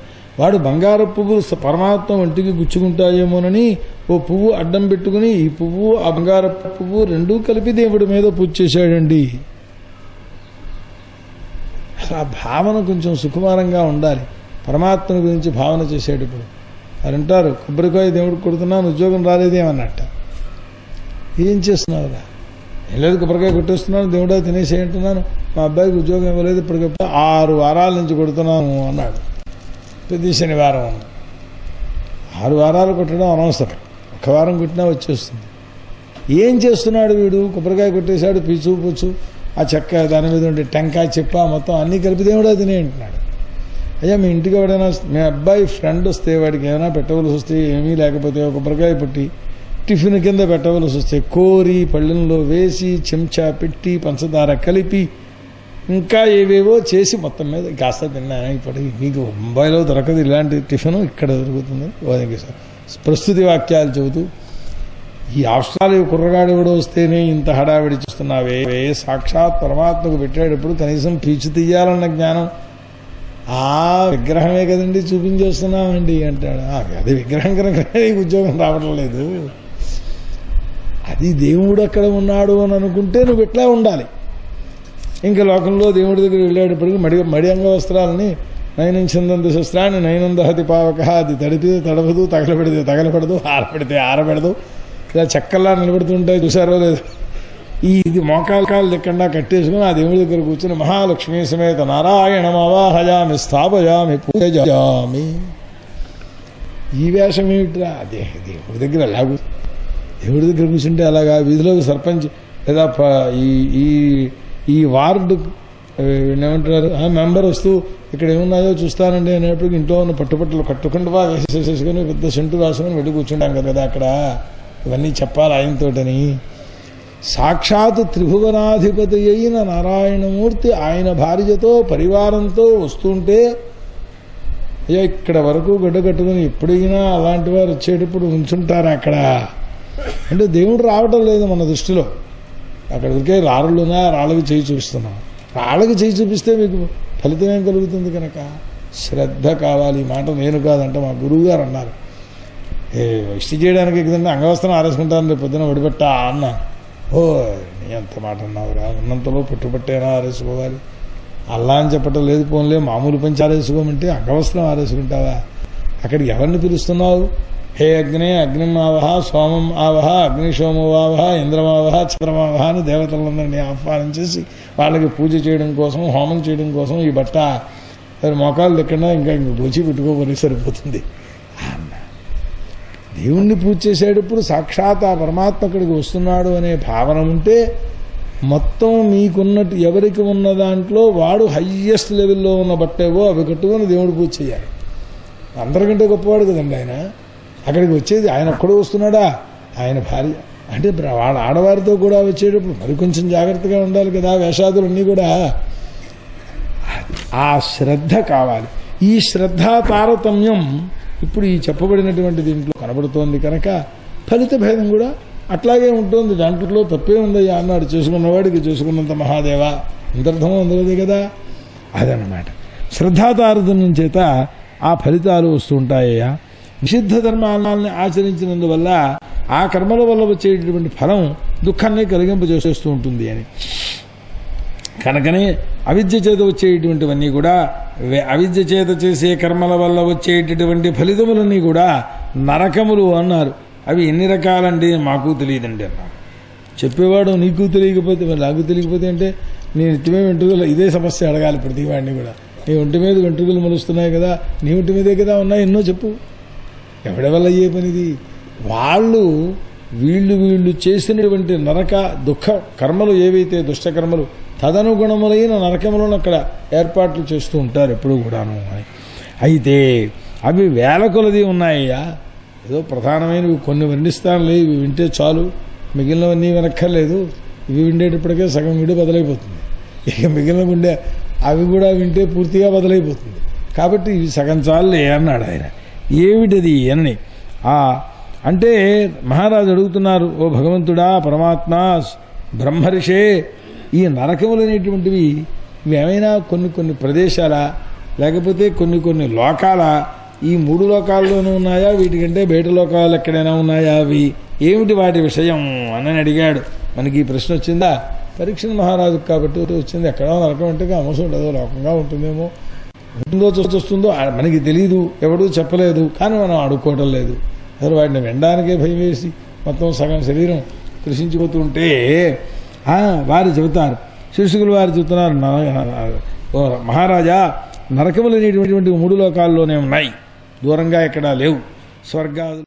వాడు బంగారు పువ్వులు పరమాత్మ వంటికి గుచ్చుకుంటాయేమోనని ఓ పువ్వు అడ్డం పెట్టుకుని ఈ పువ్వు ఆ బంగారు పువ్వు రెండూ కలిపి దేవుడి మీద పూజ చేశాడండి. అసలు ఆ భావన కొంచెం సుకుమారంగా ఉండాలి. పరమాత్మని గురించి భావన చేసేటప్పుడు వారు అంటారు, కొబ్బరికాయ దేవుడికి కొడుతున్నాను, ఉద్యోగం రాలేదేమన్నట్ట. ఏం చేస్తున్నావురా? ఏం లేదు, కొబ్బరికాయ కొట్టేస్తున్నాను, దేవుడా తినేసేయంటున్నాను, మా అబ్బాయికి ఉద్యోగం ఇవ్వలేదు, ఇప్పటికప్పుడు 6 వారాల నుంచి కొడుతున్నాను అన్నాడు. ప్రతి శనివారం 6 వారాలు కొట్టడం అనవసరం, 1 వారం కొట్టినా వచ్చేస్తుంది. ఏం చేస్తున్నాడు వీడు? కొబ్బరికాయ కొట్టేశాడు, పీచు పుచ్చు ఆ చెక్క దాని మీద ఉండే టెంకాయ చెప్ప మొత్తం అన్నీ కలిపి దేవుడా తినే అంటున్నాడు. అయ్యా మీ ఇంటికి ఎవడైనా మీ అబ్బాయి ఫ్రెండ్ వస్తే వాడికి ఏమైనా పెట్టవలసి వస్తే, ఏమీ లేకపోతే ఒక కొబ్బరికాయ పుట్టి టిఫిన్ కింద పెట్టవలసి వస్తే కోరి పళ్ళెంలో వేసి చెంచా పెట్టి పంచదార కలిపి ఇంకా ఏవేవో చేసి మొత్తం మీద కాస్త తిన్నాను. ఇప్పుడు మీకు ముంబైలో దొరకదు ఇలాంటి టిఫిన్, ఇక్కడ దొరుకుతుంది. ప్రస్తుతి వాక్యాలు చెబుతూ ఈ ఆస్ట్రేలియా కుర్రగాడు కూడా వస్తేనే ఇంత హడావిడి చేస్తున్నావే, సాక్షాత్ పరమాత్మకు పెట్టేటప్పుడు కనీసం పీచు తీయాలన్న జ్ఞానం, ఆ విగ్రహమే కదండి చూపించేస్తున్నామండి అంటాడు. అది విగ్రహం కనుక ఉద్యోగం రావడం లేదు, అది దేవుడు అక్కడ ఉన్నాడు అని అనుకుంటే నువ్వు ఇట్లా ఉండాలి. ఇంకా లోకంలో దేవుడి దగ్గర వెళ్ళేటప్పటికి మడి అంగవస్త్రాలని నయనించిందంత శస్త్రాన్ని నయనందహతి పావక, అది తడిపితే తడవదు, తగలబెడితే తగలబెడదు, ఆరబెడితే ఆరబెడదు, ఇలా చెక్కల్లా నిలబెడుతుంటాయి, చూసారో లేదు. ఇది మోకాలు దిక్కండా కట్టేసుకుని ఆ దేవుడి దగ్గర కూర్చుని మహాలక్ష్మీ సమేత నారాయణమావాహయామి స్థాపయామి పూజయామి. ఈ వేషం ఏమిట్రా? అదే దేవుడి దగ్గర ఎలాగూ దేవుడి దగ్గర కూర్చుంటే అలాగా వీధిలో సర్పంచ్ లేదా ఈ వార్డు ఏమంటారు మెంబర్ వస్తూ ఇక్కడ ఏమున్నాయో చూస్తానండి అనేప్పటికి ఇంట్లో ఉన్న పట్టుబట్టలు కట్టుకుంటూ వేసేసుకుని పెద్ద సెంటు రాసుకొని వెళ్ళి కూర్చుంటాం కదా అక్కడ. ఇవన్నీ చెప్పాలి ఆయనతోటని. సాక్షాత్ త్రిభువనాధిపతి అయిన నారాయణమూర్తి ఆయన భార్యతో పరివారంతో వస్తుంటే అయ్యో ఇక్కడ వరకు గడ్డ కట్టుకుని ఎప్పుడైనా అలాంటి వారు వచ్చేటప్పుడు ఉంచుంటారా అక్కడ? అంటే దేవుడు రావటం లేదు మన దృష్టిలో. అక్కడికే రాళ్ళున్నా రాళ్ళకి చేయి చూపిస్తున్నాం. రాళ్ళకి చేయి చూపిస్తే మీకు ఫలితం ఏం కలుగుతుంది? కనుక శ్రద్ధ కావాలి. ఈ మాట నేను కాదంట, మా గురువు గారు అన్నారు. ఇష్టి చేయడానికి కదండి అంగవస్త్రం ఆరేసుకుంటాను, రేపు పొద్దున ఒడిపెట్టా అన్న. ఓ నీ ఎంత మాట అన్నావురా, ఉన్నంతలో పట్టుబట్టేనా ఆరేసుకోవాలి, అల్లా అని చెప్పటం లేదు. పోన్లే మామూలు పంచి ఆరేసుకోమంటే అంగవస్త్రం ఆరేసుకుంటావా? అక్కడికి ఎవరిని పిలుస్తున్నావు? హే అగ్నే అగ్నిం ఆవహ, సోమం ఆవహ, అగ్నిశోమవావహ, ఇంద్రమావహ, చంద్రమావహ అని దేవతలందరినీ ఆహ్వానం చేసి వాళ్ళకి పూజ చేయడం కోసం, హోమం చేయడం కోసం ఈ బట్ట మోకాలు లెక్కడా ఇంకా గోచి పెట్టుకోబోని సరిపోతుంది అన్న. దేవుణ్ణి పూజ చేసేటప్పుడు సాక్షాత్ ఆ పరమాత్మ అక్కడికి వస్తున్నాడు అనే భావన ఉంటే మొత్తం మీకున్నట్టు ఎవరికి ఉన్న దాంట్లో వాడు హయ్యెస్ట్ లెవెల్లో ఉన్న బట్టేవో అవి కట్టుకొని దేవుడు పూజ చేయాలి. అందరికంటే గొప్పవాడు కదండి ఆయన. అక్కడికి వచ్చేది ఆయన ఒక్కడో వస్తున్నాడా? ఆయన భార్య అంటే వాళ్ళ ఆడవారితో కూడా వచ్చేటప్పుడు మరి కొంచెం జాగ్రత్తగా ఉండాలి కదా. వేషాదులన్నీ కూడా ఆ శ్రద్ధ కావాలి. ఈ శ్రద్ధా తారతమ్యం ఇప్పుడు ఈ చెప్పబడినటువంటి దీంట్లో కనబడుతోంది కనుక ఫలిత భేదం కూడా అట్లాగే ఉంటుంది. దాంట్లో తప్పే ఉందయ్యా అన్నాడు. చేసుకున్నవాడికి చేసుకున్నంత మహాదేవ అంతర్థం అందరిది కదా. అదన్నమాట శ్రద్ధా తారతమ్యం చేత ఆ ఫలితాలు వస్తుంటాయ్యా. నిషిద్ధ ధర్మాలని ఆచరించినందువల్ల ఆ కర్మల వల్ల వచ్చేటటువంటి ఫలం దుఃఖాన్ని కలిగింపజేస్తూ ఉంటుంది అని. కనుకనే అవిద్య చేత వచ్చేటటువంటివన్నీ కూడా, అవిద్య చేత చేసే కర్మల వల్ల వచ్చేటటువంటి ఫలితములన్నీ కూడా నరకములు అన్నారు. అవి ఎన్ని రకాలండి మాకు తెలియదండి అన్నారు. చెప్పేవాడు నీకు తెలియకపోతే మరి నాకు తెలియకపోతే అంటే నేను ఇటుమే వెంట్రుకలు ఇదే సమస్య అడగాలి ప్రతి వాడిని కూడా. నీ ఒంటి మీద వెంట్రుకలు మొలుస్తున్నాయి కదా, నీ ఒంటి మీదే కదా ఉన్నాయి, ఎన్నో చెప్పు. ఎవడి వల్ల అయ్యే పనిది? వీళ్ళు చేసినటువంటి నరక దుఃఖ కర్మలు ఏవైతే దుష్టకర్మలు తదనుగుణములైన నరకములను అక్కడ ఏర్పాట్లు చేస్తూ ఉంటారు ఎప్పుడు కూడాను. అయితే అవి వేల కొలది ఉన్నాయ్యా. ఏదో ప్రధానమైనవి కొన్ని వర్ణిస్తానులే, ఇవి వింటే చాలు, మిగిలినవన్నీ వినక్కర్లేదు. ఇవి విండేటప్పటికే సగం విడి బదులైపోతుంది. ఇక మిగిలిన ఉండే అవి కూడా వింటే పూర్తిగా బదులైపోతుంది. కాబట్టి ఇవి సగం చాలులే అన్నాడు ఆయన. ఏమిటది అని అంటే మహారాజు అడుగుతున్నారు, ఓ భగవంతుడా, పరమాత్మ, బ్రహ్మర్షే, ఈ నరకములు అనేటువంటివి ఇవేమైనా కొన్ని ప్రదేశాల లేకపోతే కొన్ని లోకాల, ఈ 3 లోకాల్లోనూ ఉన్నాయా, వీటికంటే బయట లోకాలు ఎక్కడైనా ఉన్నాయా, అవి ఏమిటి వాటి విషయం అని అడిగాడు. మనకి ఈ ప్రశ్న వచ్చిందా? పరీక్ష మహారాజు కాబట్టి వచ్చింది. ఎక్కడో నరకం అంటే అమసం ఉండదో, లోకంగా ఉంటుందేమో, ఉంటుందో చూస్తుందో మనకి తెలియదు, ఎవడూ చెప్పలేదు, కానీ మనం అడుక్కోవటం లేదు. అసలు వాటిని వినడానికే భయం వేసి మొత్తం సగం శరీరం కృషించిపోతుంటే వారు చెబుతారు, శీర్షకులు వారు చెబుతున్నారు, ఓ మహారాజా, నరకములు అనేటువంటి 3 లోకాల్లోనే ఉన్నాయి, దూరంగా ఎక్కడా లేవు. స్వర్గాలు